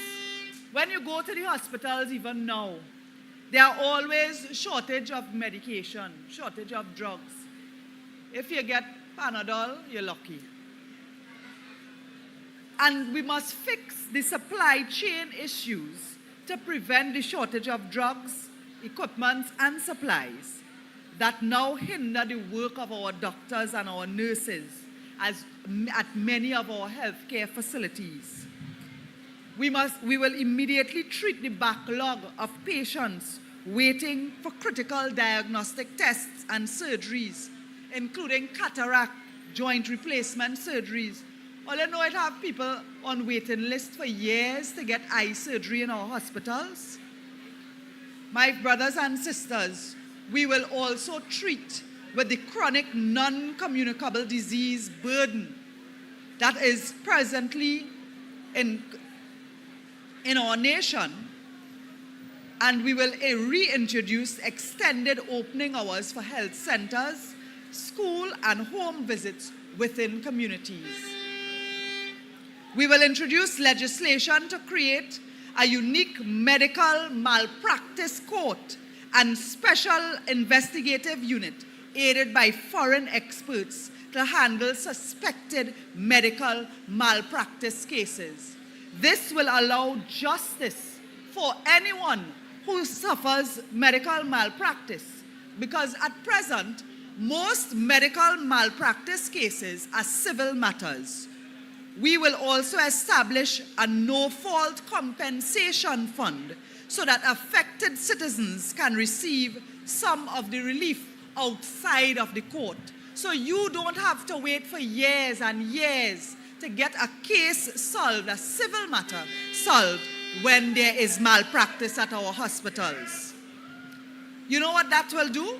when you go to the hospitals even now, there are always shortage of medication, shortage of drugs. If you get Panadol, you're lucky. And we must fix the supply chain issues to prevent the shortage of drugs, equipment, and supplies that now hinder the work of our doctors and our nurses at many of our healthcare facilities. We will immediately treat the backlog of patients waiting for critical diagnostic tests and surgeries, including cataract, joint replacement surgeries. All you know, it have people on waiting lists for years to get eye surgery in our hospitals. My brothers and sisters, we will also treat with the chronic non-communicable disease burden that is presently in our nation, and we will reintroduce extended opening hours for health centers, school and home visits within communities. We will introduce legislation to create a unique medical malpractice court and special investigative unit aided by foreign experts to handle suspected medical malpractice cases. This will allow justice for anyone who suffers medical malpractice, because at present, most medical malpractice cases are civil matters. We will also establish a no-fault compensation fund so that affected citizens can receive some of the relief outside of the court. So you don't have to wait for years and years to get a case solved, a civil matter solved, when there is malpractice at our hospitals. You know what that will do?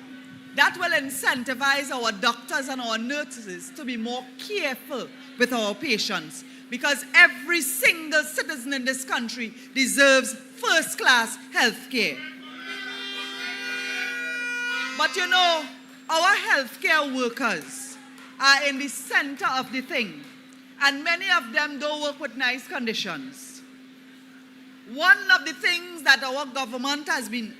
That will incentivize our doctors and our nurses to be more careful with our patients, because every single citizen in this country deserves first-class health care. But you know, our healthcare workers, are in the center of the thing. And many of them don't work with nice conditions. One of the things that our government has been,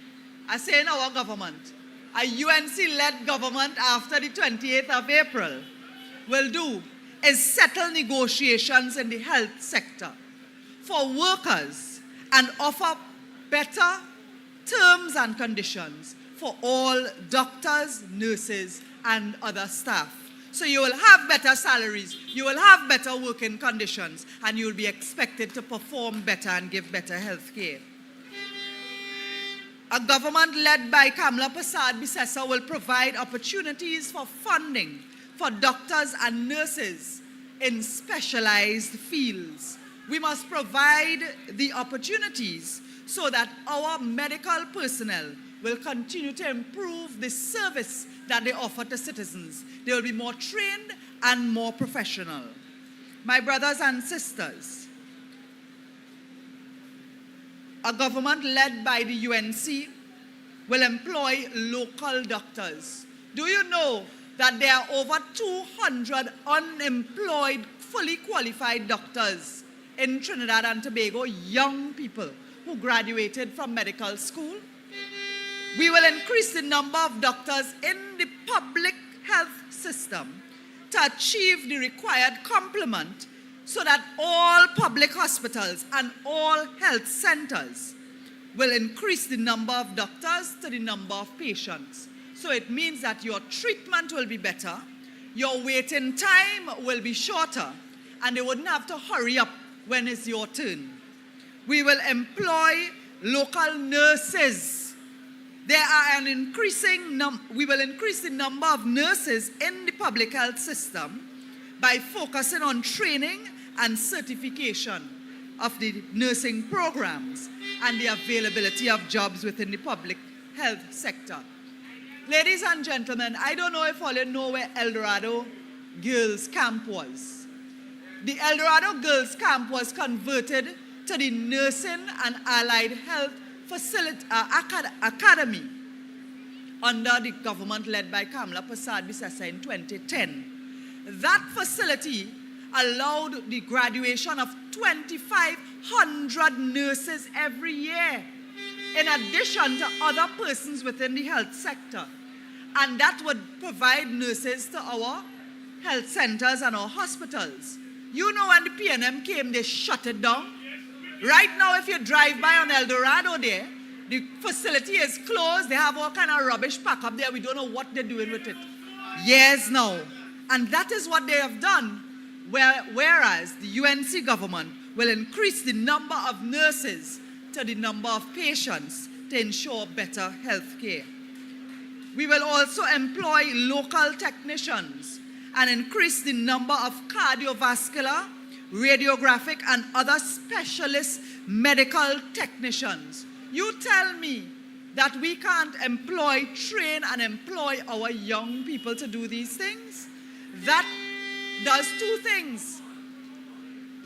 I say in our government, a UNC-led government after the 28th of April will do is settle negotiations in the health sector for workers and offer better terms and conditions for all doctors, nurses, and other staff. So you will have better salaries, you will have better working conditions, and you will be expected to perform better and give better health care. A government led by Kamla Persad-Bissessar will provide opportunities for funding for doctors and nurses in specialized fields. We must provide the opportunities so that our medical personnel will continue to improve the service that they offer to citizens. They will be more trained and more professional. My brothers and sisters, a government led by the UNC will employ local doctors. Do you know that there are over 200 unemployed, fully qualified doctors in Trinidad and Tobago, young people who graduated from medical school? We will increase the number of doctors in the public health system to achieve the required complement so that all public hospitals and all health centers will increase the number of doctors to the number of patients. So it means that your treatment will be better, your waiting time will be shorter, and they wouldn't have to hurry up when it's your turn. We will employ local nurses. We will increase the number of nurses in the public health system by focusing on training and certification of the nursing programs and the availability of jobs within the public health sector. Ladies and gentlemen, I don't know if all you know where El Dorado Girls Camp was. The El Dorado Girls Camp was converted to the Nursing and Allied Health Academy under the government led by Kamla Persad-Bissessar in 2010. That facility allowed the graduation of 2,500 nurses every year, in addition to other persons within the health sector. And that would provide nurses to our health centers and our hospitals. You know, when the PNM came, they shut it down. Right now, if you drive by on El Dorado there, the facility is closed. They have all kind of rubbish packed up there. We don't know what they're doing with it. Years now. And that is what they have done. Whereas the UNC government will increase the number of nurses to the number of patients to ensure better health care. We will also employ local technicians and increase the number of cardiovascular, radiographic, and other specialist medical technicians. You tell me that we can't train and employ our young people to do these things? That does two things.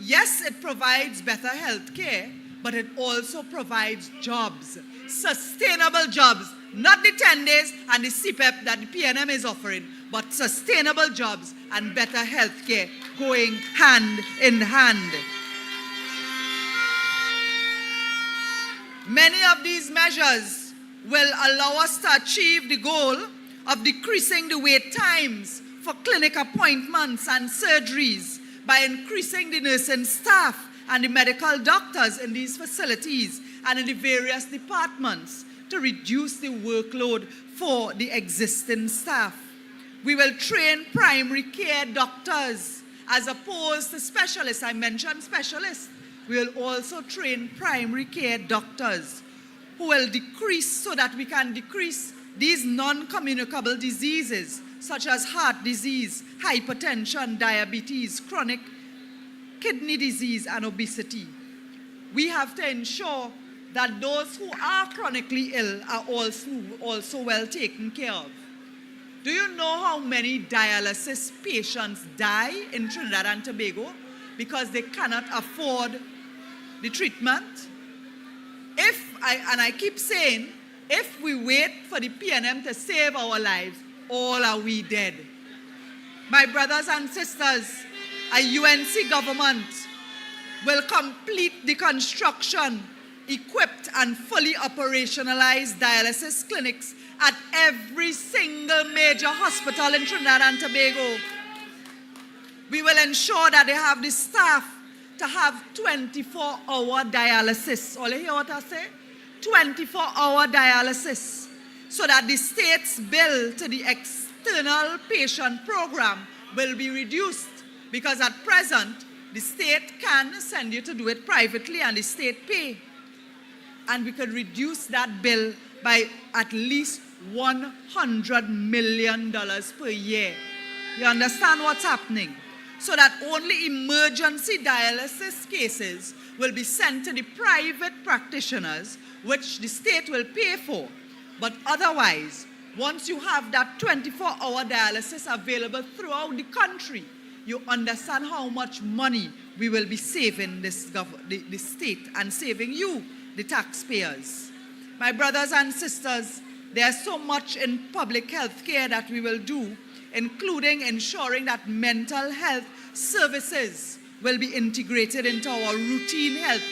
Yes, it provides better health care, but it also provides jobs, sustainable jobs, not the 10 days and the CPEP that the PNM is offering, but sustainable jobs and better health care going hand in hand. Many of these measures will allow us to achieve the goal of decreasing the wait times for clinic appointments and surgeries by increasing the nursing staff and the medical doctors in these facilities and in the various departments to reduce the workload for the existing staff. We will train primary care doctors as opposed to specialists. I mentioned specialists. We will also train primary care doctors who will decrease so that we can decrease these non-communicable diseases such as heart disease, hypertension, diabetes, chronic kidney disease, and obesity. We have to ensure that those who are chronically ill are also well taken care of. Do you know how many dialysis patients die in Trinidad and Tobago because they cannot afford the treatment? I keep saying, if we wait for the PNM to save our lives, all are we dead. My brothers and sisters, a UNC government will complete the construction, equipped and fully operationalized dialysis clinics at every single major hospital in Trinidad and Tobago. We will ensure that they have the staff to have 24-hour dialysis. All you hear what I say? 24-hour dialysis. So that the state's bill to the external patient program will be reduced. Because at present, the state can send you to do it privately and the state pay. And we could reduce that bill by at least $100 million per year. You understand what's happening? So that only emergency dialysis cases will be sent to the private practitioners, which the state will pay for. But otherwise, once you have that 24-hour dialysis available throughout the country, you understand how much money we will be saving the state and saving you, the taxpayers. My brothers and sisters, there's so much in public health care that we will do, including ensuring that mental health services will be integrated into our routine health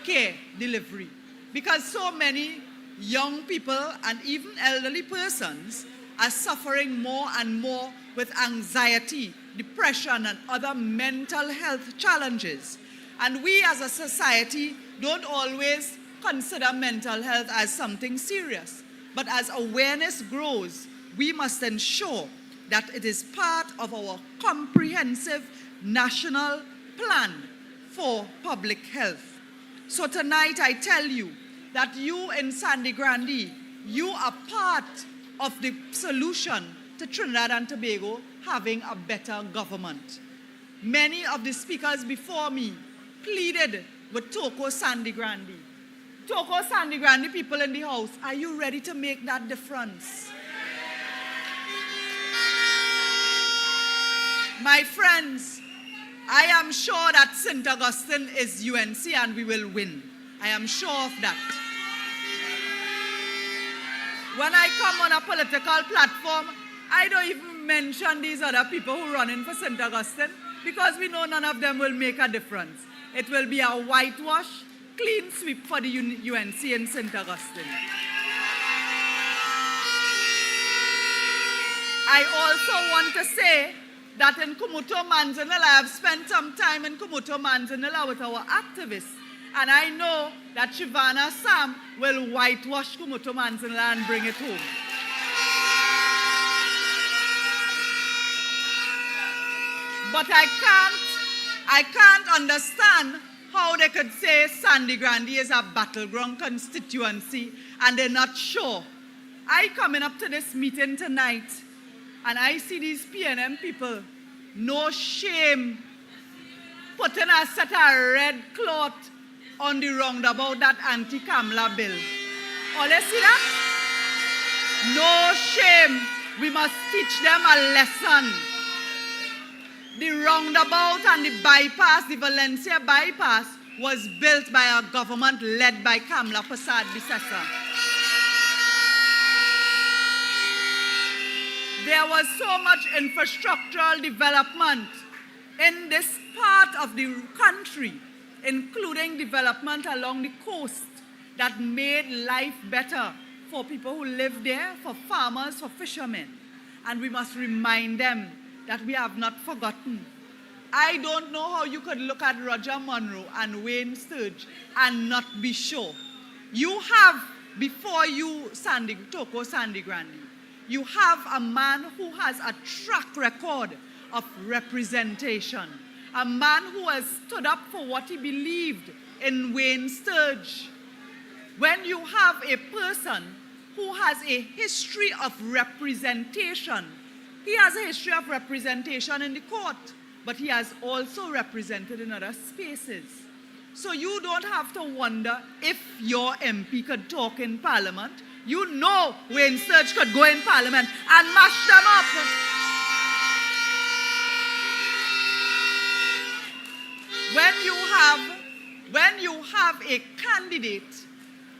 care delivery. Because so many young people and even elderly persons are suffering more and more with anxiety, depression, and other mental health challenges. And we as a society don't always consider mental health as something serious. But as awareness grows, we must ensure that it is part of our comprehensive national plan for public health. So tonight I tell you that you in Sangre Grande, you are part of the solution to Trinidad and Tobago having a better government. Many of the speakers before me pleaded with Toko Sangre Grande. Toko Sangre Grande people in the house, are you ready to make that difference? My friends, I am sure that St. Augustine is UNC and we will win. I am sure of that. When I come on a political platform, I don't even mention these other people who run in for St. Augustine because we know none of them will make a difference. It will be a whitewash, clean sweep for the UNC in St. Augustine. I also want to say that in Kumuto Manzanilla, I have spent some time in Kumuto Manzanilla with our activists. And I know that Shivana Sam will whitewash Kumuto Manzanilla and bring it home. But I can't understand how they could say Sangre Grande is a battleground constituency and they're not sure. I coming up to this meeting tonight and I see these PNM people, no shame, putting a set of red cloth on the roundabout that anti-Kamla bill. Oh, let's see that? No shame. We must teach them a lesson. The roundabout and the bypass, the Valencia bypass, was built by a government led by Kamla Persad-Bissessar. There was so much infrastructural development in this part of the country, including development along the coast, that made life better for people who live there, for farmers, for fishermen. And we must remind them that we have not forgotten. I don't know how you could look at Roger Monroe and Wayne Sturge and not be sure. You have, before you, Toko Sangre Grande, you have a man who has a track record of representation. A man who has stood up for what he believed in Wayne Sturge. When you have a person who has a history of representation, he has a history of representation in the court, but he has also represented in other spaces. So you don't have to wonder if your MP could talk in Parliament. You know Wayne Sturge could go in Parliament and mash them up. When you have a candidate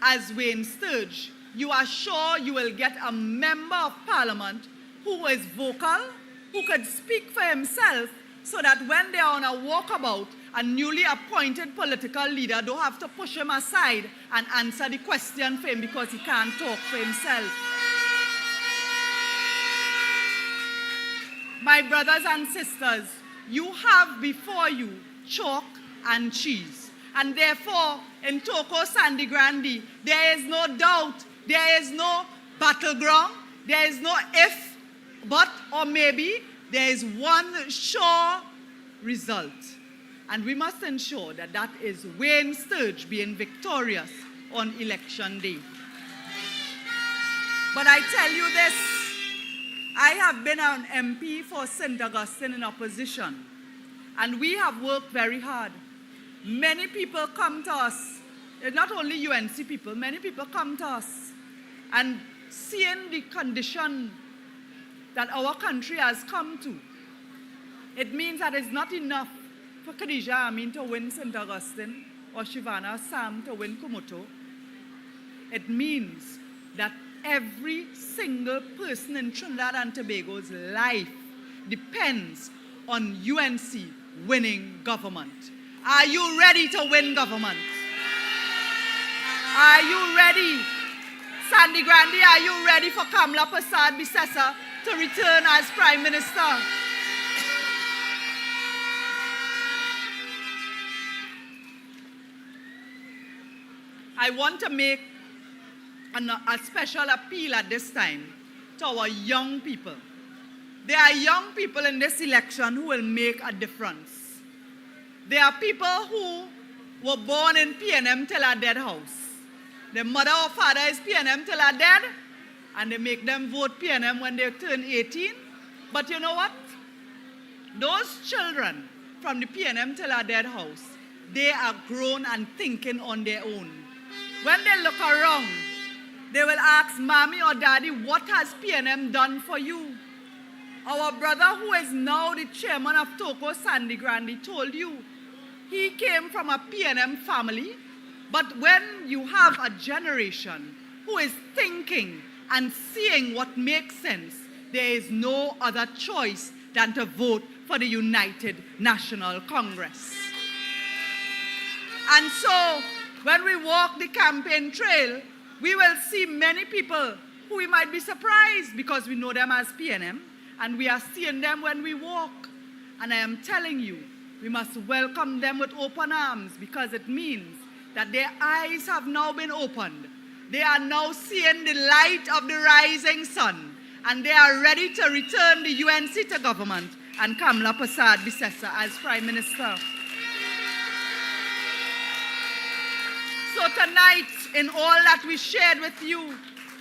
as Wayne Sturge, you are sure you will get a member of Parliament who is vocal, who could speak for himself so that when they are on a walkabout, a newly appointed political leader don't have to push him aside and answer the question for him because he can't talk for himself. My brothers and sisters, you have before you chalk and cheese. And therefore, in Toko Sandy Grande, there is no doubt, there is no battleground, there is no if, but, or maybe, there is one sure result. And we must ensure that that is Wayne Sturge being victorious on election day. But I tell you this, I have been an MP for St. Augustine in opposition, and we have worked very hard. Many people come to us, not only UNC people, many people come to us, and seeing the condition that our country has come to, it means that it's not enough for Khadija Amin to win St. Augustine or Shivana Sam to win Kumoto. It means that every single person in Trinidad and Tobago's life depends on UNC winning government. Are you ready to win government? Are you ready? Sandy Grande, are you ready for Kamla Prasad Bisesa to return as Prime Minister? I want to make a special appeal at this time to our young people. There are young people in this election who will make a difference. There are people who were born in PNM till our dead house. Their mother or father is PNM till our dead, and they make them vote PNM when they turn 18. But you know what? Those children from the PNM till our dead house, they are grown and thinking on their own. When they look around, they will ask mommy or daddy, what has PNM done for you? Our brother who is now the chairman of Toko Sandy Grande told you he came from a PNM family, but when you have a generation who is thinking and seeing what makes sense, there is no other choice than to vote for the United National Congress. And so, when we walk the campaign trail, we will see many people who we might be surprised because we know them as PNM, and we are seeing them when we walk. And I am telling you, we must welcome them with open arms because it means that their eyes have now been opened. They are now seeing the light of the rising sun, and they are ready to return the UNC to government and Kamla Prasad Bisesa as Prime Minister. So tonight, in all that we shared with you,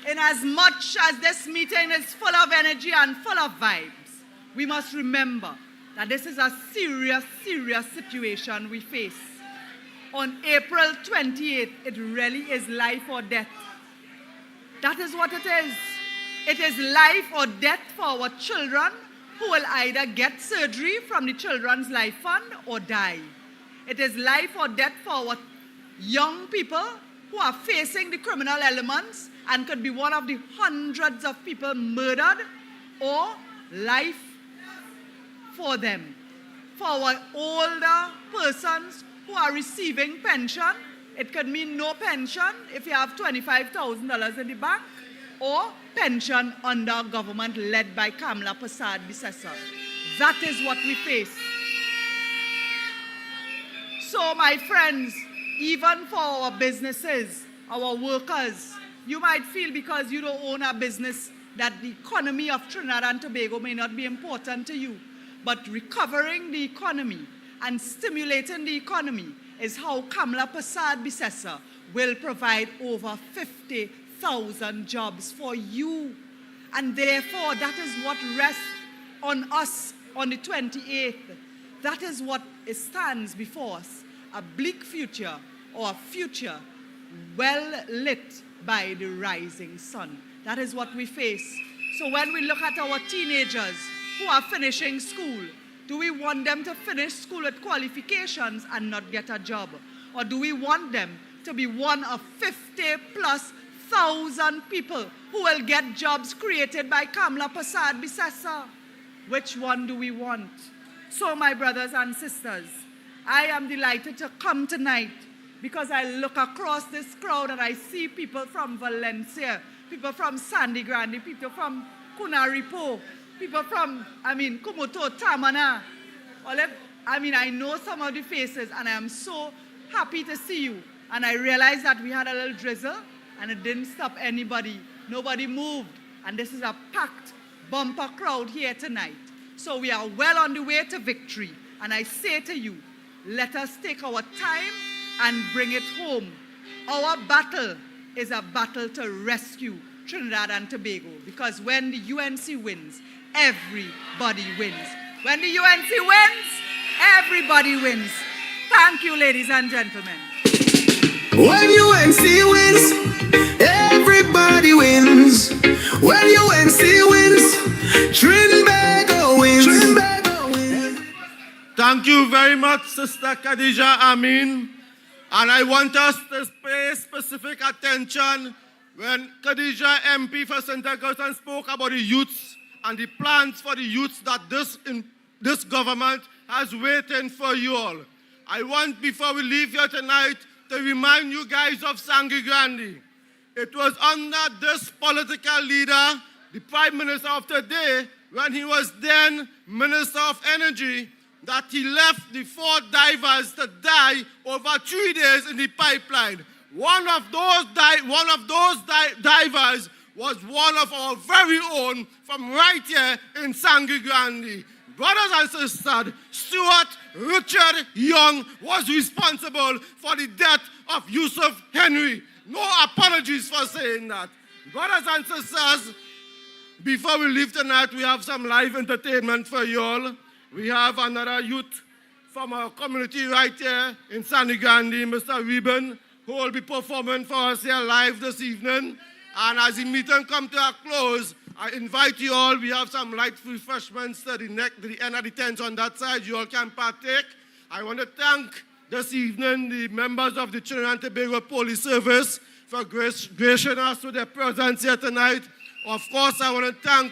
in as much as this meeting is full of energy and full of vibes, we must remember that this is a serious, serious situation we face. On April 28th, it really is life or death. That is what it is. It is life or death for our children who will either get surgery from the Children's Life Fund or die. It is life or death for our young people who are facing the criminal elements and could be one of the hundreds of people murdered, or life for them. For our older persons who are receiving pension, it could mean no pension if you have $25,000 in the bank, or pension under government led by Kamla Prasad Bisesa. That is what we face. So my friends, even for our businesses, our workers, you might feel because you don't own a business that the economy of Trinidad and Tobago may not be important to you. But recovering the economy and stimulating the economy is how Kamla Prasad Bisesa will provide over 50,000 jobs for you. And therefore, that is what rests on us on the 28th. That is what stands before us, a bleak future, or a future well lit by the rising sun. That is what we face. So when we look at our teenagers who are finishing school, do we want them to finish school with qualifications and not get a job? Or do we want them to be one of 50,000+ people who will get jobs created by Kamla Prasad Bisesa? which one do we want? So, my brothers and sisters, I am delighted to come tonight because I look across this crowd and I see people from Valencia, people from Sangre, Grande, people from Kunaripo, people from, Kumuto, Tamana. I know some of the faces and I am so happy to see you. And I realized that we had a little drizzle and it didn't stop anybody. Nobody moved. And this is a packed bumper crowd here tonight. So we are well on the way to victory. And I say to you, let us take our time and bring it home. Our battle is a battle to rescue Trinidad and Tobago. Because when the UNC wins, everybody wins. When the UNC wins, everybody wins. Thank you, ladies and gentlemen. When UNC wins, everybody wins. When UNC wins, Trinidad wins. Thank you very much, Sister Khadija Amin. And I want us to pay specific attention when Khadija MP for St. Augustine spoke about the youths and the plans for the youths that this government has waiting for you all. I want, before we leave here tonight, to remind you guys of Sangre Grande. It was under this political leader, the Prime Minister of today, when he was then Minister of Energy, that he left the 4 divers to die over 3 days in the pipeline. One of those divers was one of our very own from right here in Sangre Grande. Brothers and sisters, Stuart Richard Young was responsible for the death of Yusuf Henry. No apologies for saying that. Brothers and sisters, before we leave tonight, we have some live entertainment for you all. We have another youth from our community right here in Sangre Grande, Mr. Reuben, who will be performing for us here live this evening. And as the meeting comes to a close, I invite you all, we have some light refreshments to the end of the tent on that side. You all can partake. I want to thank this evening the members of the Trinidad and Tobago Police Service for gracing us with their presence here tonight. Of course, I want to thank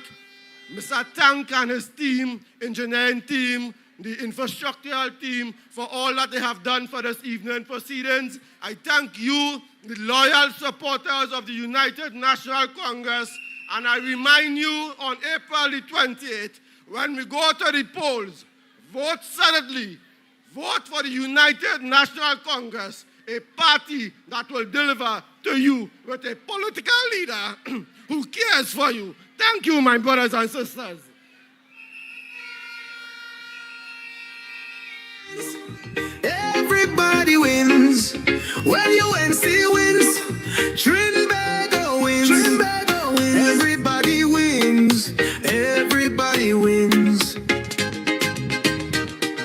Mr. Tank and his team, engineering team, the infrastructural team, for all that they have done for this evening proceedings. I thank you, the loyal supporters of the United National Congress, and I remind you on April the 28th, when we go to the polls, vote solidly, vote for the United National Congress, a party that will deliver to you with a political leader who cares for you. Thank you, my brothers and sisters. Everybody wins. When UNC wins, Trinidad wins. Everybody wins. Everybody wins.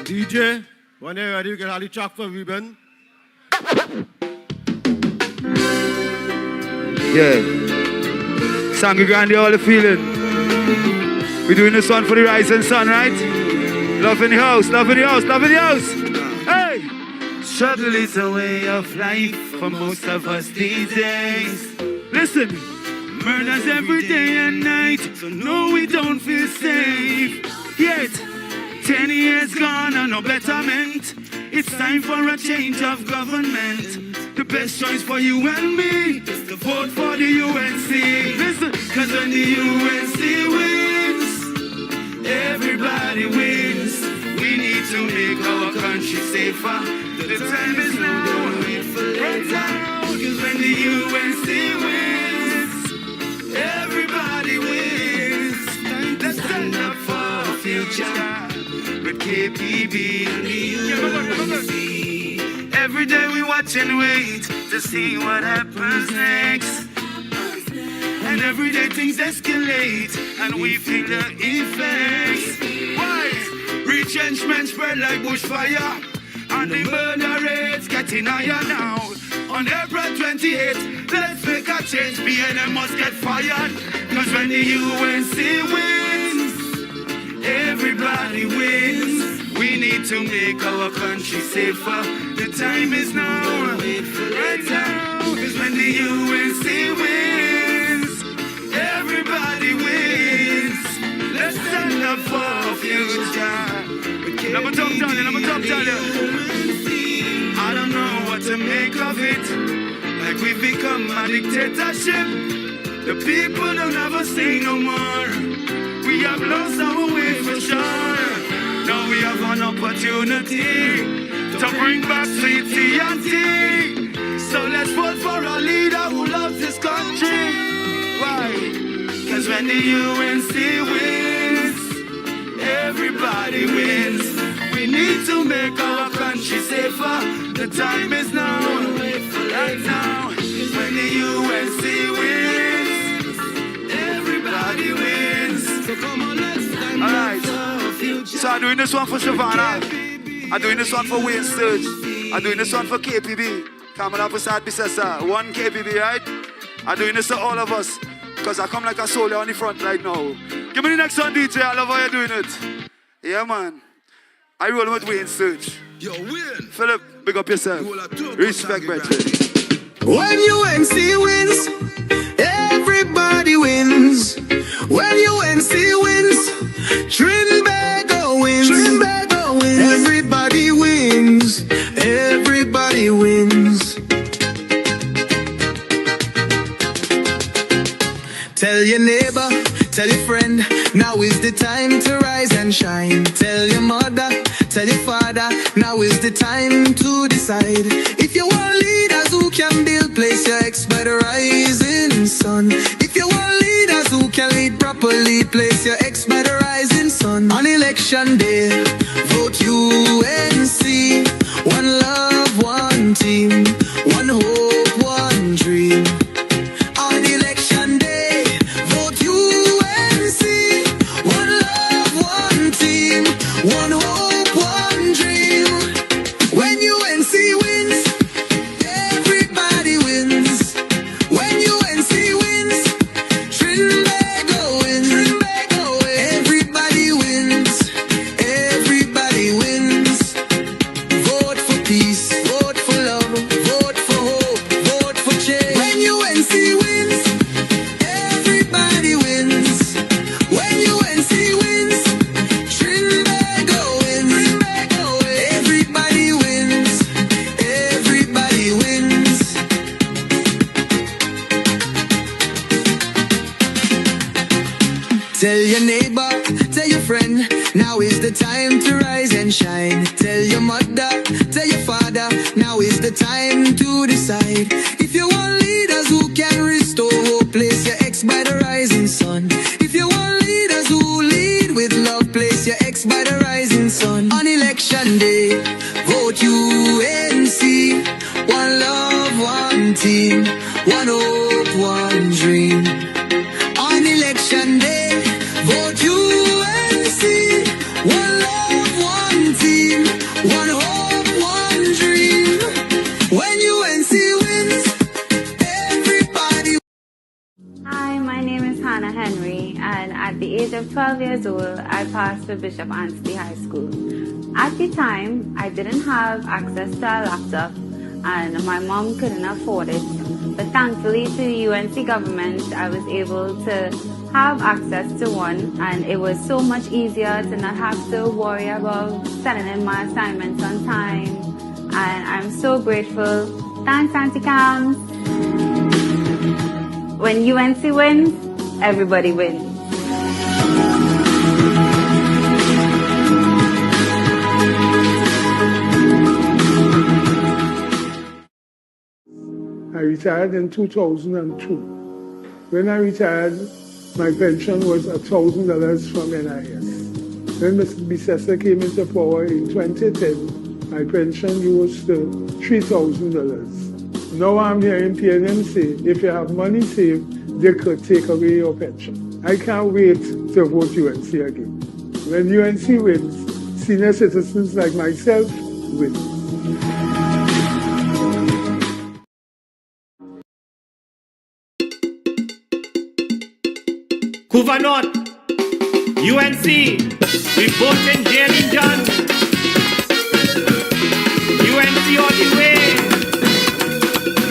DJ, when you're ready, you can have the track for Reuben. Yeah. Sangre Grande, all the feeling. We're doing this one for the rising sun, right? Love in the house, love in the house, love in the house. Hey! Struggle is a way of life for most of us these days. Listen, murders every day and night, so no, we don't feel safe. Yet, 10 years gone and no betterment. It's time for a change of government. The best choice for you and me is to vote for the UNC. Listen, cause when the UNC wins, everybody wins. We need to make our country safer. The time is now, don't wait for later. Cause when the UNC wins, everybody wins. Let's stand up for our future with KPB and the UNC. Every day we watch and wait to see what happens next. And every day things escalate and we feel the effects. Why? Retrenchment spread like bushfire and the murder rates getting higher now. On April 28th, let's make a change. BNM must get fired. Cause when the UNC wins, everybody wins. We need to make our country safer. The time is now, right now. Cause when the UNC wins, everybody wins. Let's stand up for feeling, I'm a top tell you. I don't know what to make of it. Like we've become a dictatorship. The people don't ever say no more. We have lost our way for sure. Now we have an opportunity to bring back sweetie and tea. So let's vote for a leader who loves this country. Why? Cause when the UNC wins, everybody wins. We need to make our country safer. The time is now, right now. When the UNC wins, everybody wins. So come on, let's stand up for our future. So I'm doing this one for Savannah. I'm doing this one for Wayne Sturge. I'm doing this one for KPB. Kamala Prasad Bisesa. 1 KPB, right? I'm doing this to all of us. Because I come like a soldier on the front right now. Give me the next one, DJ. I love how you're doing it. Yeah, man. I roll with Wayne Sturge. Yo, win. Philip, big up yourself. Respect, Betty. When UNC wins, everybody wins. When UNC wins, Trinbago wins. Trinbago wins. Everybody wins. Everybody wins. Tell your neighbor, tell your friend, now is the time to rise and shine. Tell your mother, tell your father, now is the time to decide. If you want leaders who can build, place your ex by the rising sun. If you want leaders who can lead properly, place your ex by the rising sun. On election day, vote UNC. One love, one team, one hope, one dream. On election day, vote UNC. One love, one team, one hope, one dream. When UNC wins, everybody wins. When UNC wins, Trinbago wins. Trinbago wins. Everybody wins. Everybody wins. Vote for peace. Vote for love. Vote for hope. Vote for change. When UNC wins, everybody wins. When UNC wins, Trinbago wins. Trinbago wins. Everybody wins. Everybody wins. Tell your neighbor, tell your friend, now is the time to rise and shine. Tell your mother, tell your father, now is the time to decide. If you want leaders who can restore hope, place your ex by the rising sun. If you want leaders who lead with love, place your ex by the rising sun. On election day, vote UNC. One love, one team, one hope, one dream. On election day, vote UNC. One love, one team, one hope, one dream. When UNC wins, everybody. Hi, my name is Hannah Henry, and at the age of 12 years old, I passed for Bishop Anstey High School. At the time, I didn't have access to a laptop, and my mom couldn't afford it. But thankfully to the UNC government, I was able to have access to one, and it was so much easier to not have to worry about sending in my assignments on time. And I'm so grateful. Thanks, Auntie Cams. When UNC wins, everybody wins. I retired in 2002. When I retired, my pension was $1,000 from NIS. When Mr. Bisesa came into power in 2010, my pension rose to $3,000. Now I'm hearing PNM say, if you have money saved, they could take away your pension. I can't wait to vote UNC again. When UNC wins, senior citizens like myself win. Couva North, UNC, we vote in Jerry John. UNC all the way.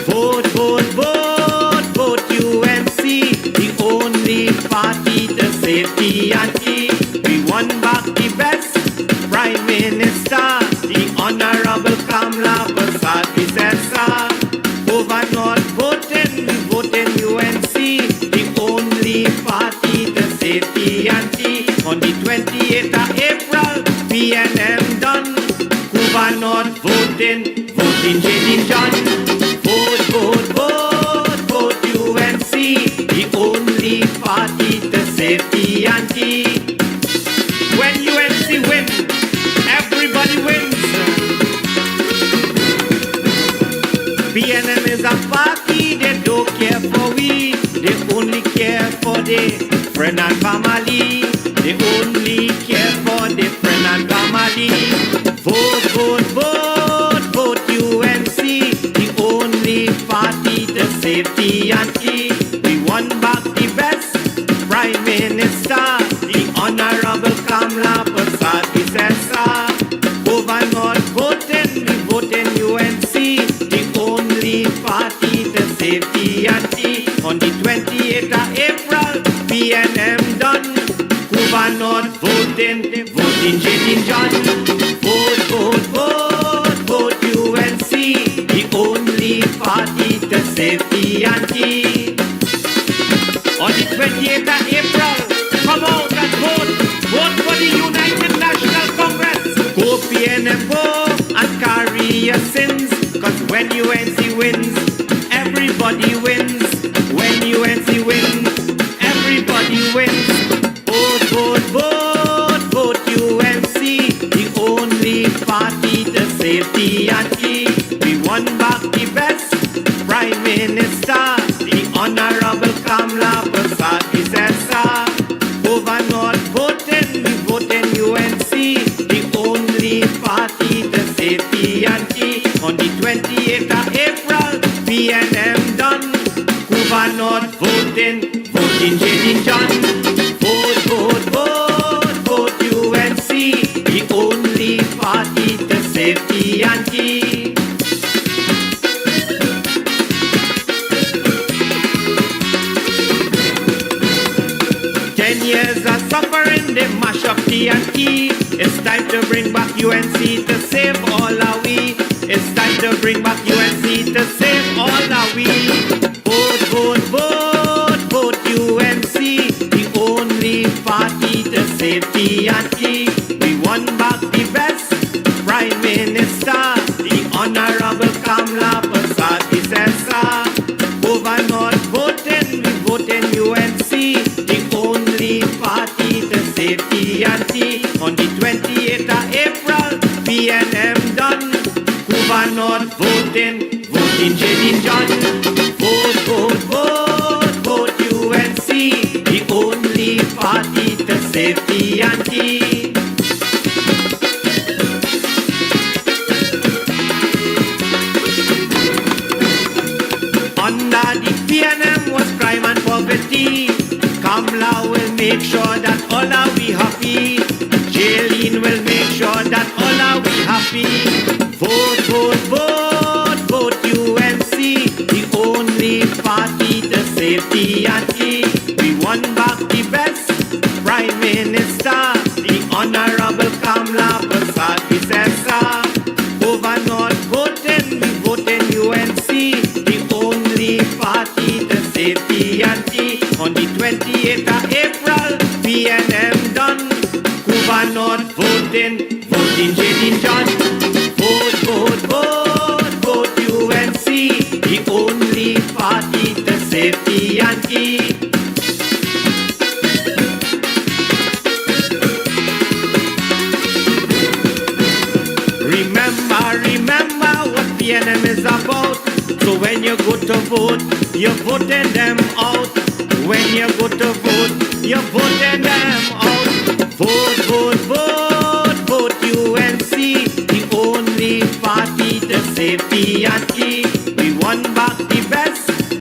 Vote, vote, vote, vote UNC. The only party to save the anti. We won back the best Prime Minister. safety and tea. On the 28th of April, PNM done. Cuba North voting, voting J.D. John. Vote, vote, vote, vote UNC, the only party to safety and tea. When UNC win, everybody wins. PNM is a party, they don't care for we. They only care for the friend and family. They only care for the friend and family. Vote, vote, vote, vote UNC, the only party to safety and tea. We won back the best Prime Minister, the Honorable Kamala Prasad Visesa. Over North voting, we voting UNC, the only party to safety and tea. On the 28th of April, PNM done. Cuba North voting, voting J.D. John. Vote, vote, vote, vote UNC, the only party to safety and tea. On the 28th of April, come out and vote. Vote for the United National Congress. Go PNM, go and carry your sins. Cause when UNC wins, everybody wins. When UNC wins, everybody wins. Vote, vote, vote, vote UNC, the only party to safety and tea. We won back the best Prime Minister, the Honorable Kamala Prasad Visesa. Over North voting, we voting UNC, the only party to safety and tea. On the 28th of April, PNM done. Cuba North voting, voting J.D. John. Vote, vote, vote, vote UNC, the only party to safety and tea. Years of suffering, they mash up TNT. It's time to bring back UNC to save all our we. It's time to bring back UNC to save all our we. Vote, vote, vote, vote UNC, the only party to safety and tea. We won back the best Prime Minister, the Honorable Kamala Prasad Visesa. Over North voting, we voting UNC, the only party to safety and tea. On the 28th of April, PNM done. Cuba North voting, voting J.D. John. Vote, vote, vote, vote UNC, the only party to safety and tea. Under the PNM was crime and poverty. Kamala will make sure that all are we happy. Jailin will make sure that all are we happy. Vote, vote, vote, vote UNC, the only party to safety and tea. We won back the best Prime Minister, the Honorable Kamala Prasad Visesa. Over North voting, we voting UNC, the only party to safety and tea. On the 28th of April, PNM done. Cuba North voting, voting J.D. John. Vote, vote, vote, vote UNC, the only party to safety and tea. Remember what PNM is about. So when you go to vote, you're voting them out. When you go to vote, you're voting them out. Vote, vote, vote, vote UNC, the only party to safety and tea. We won back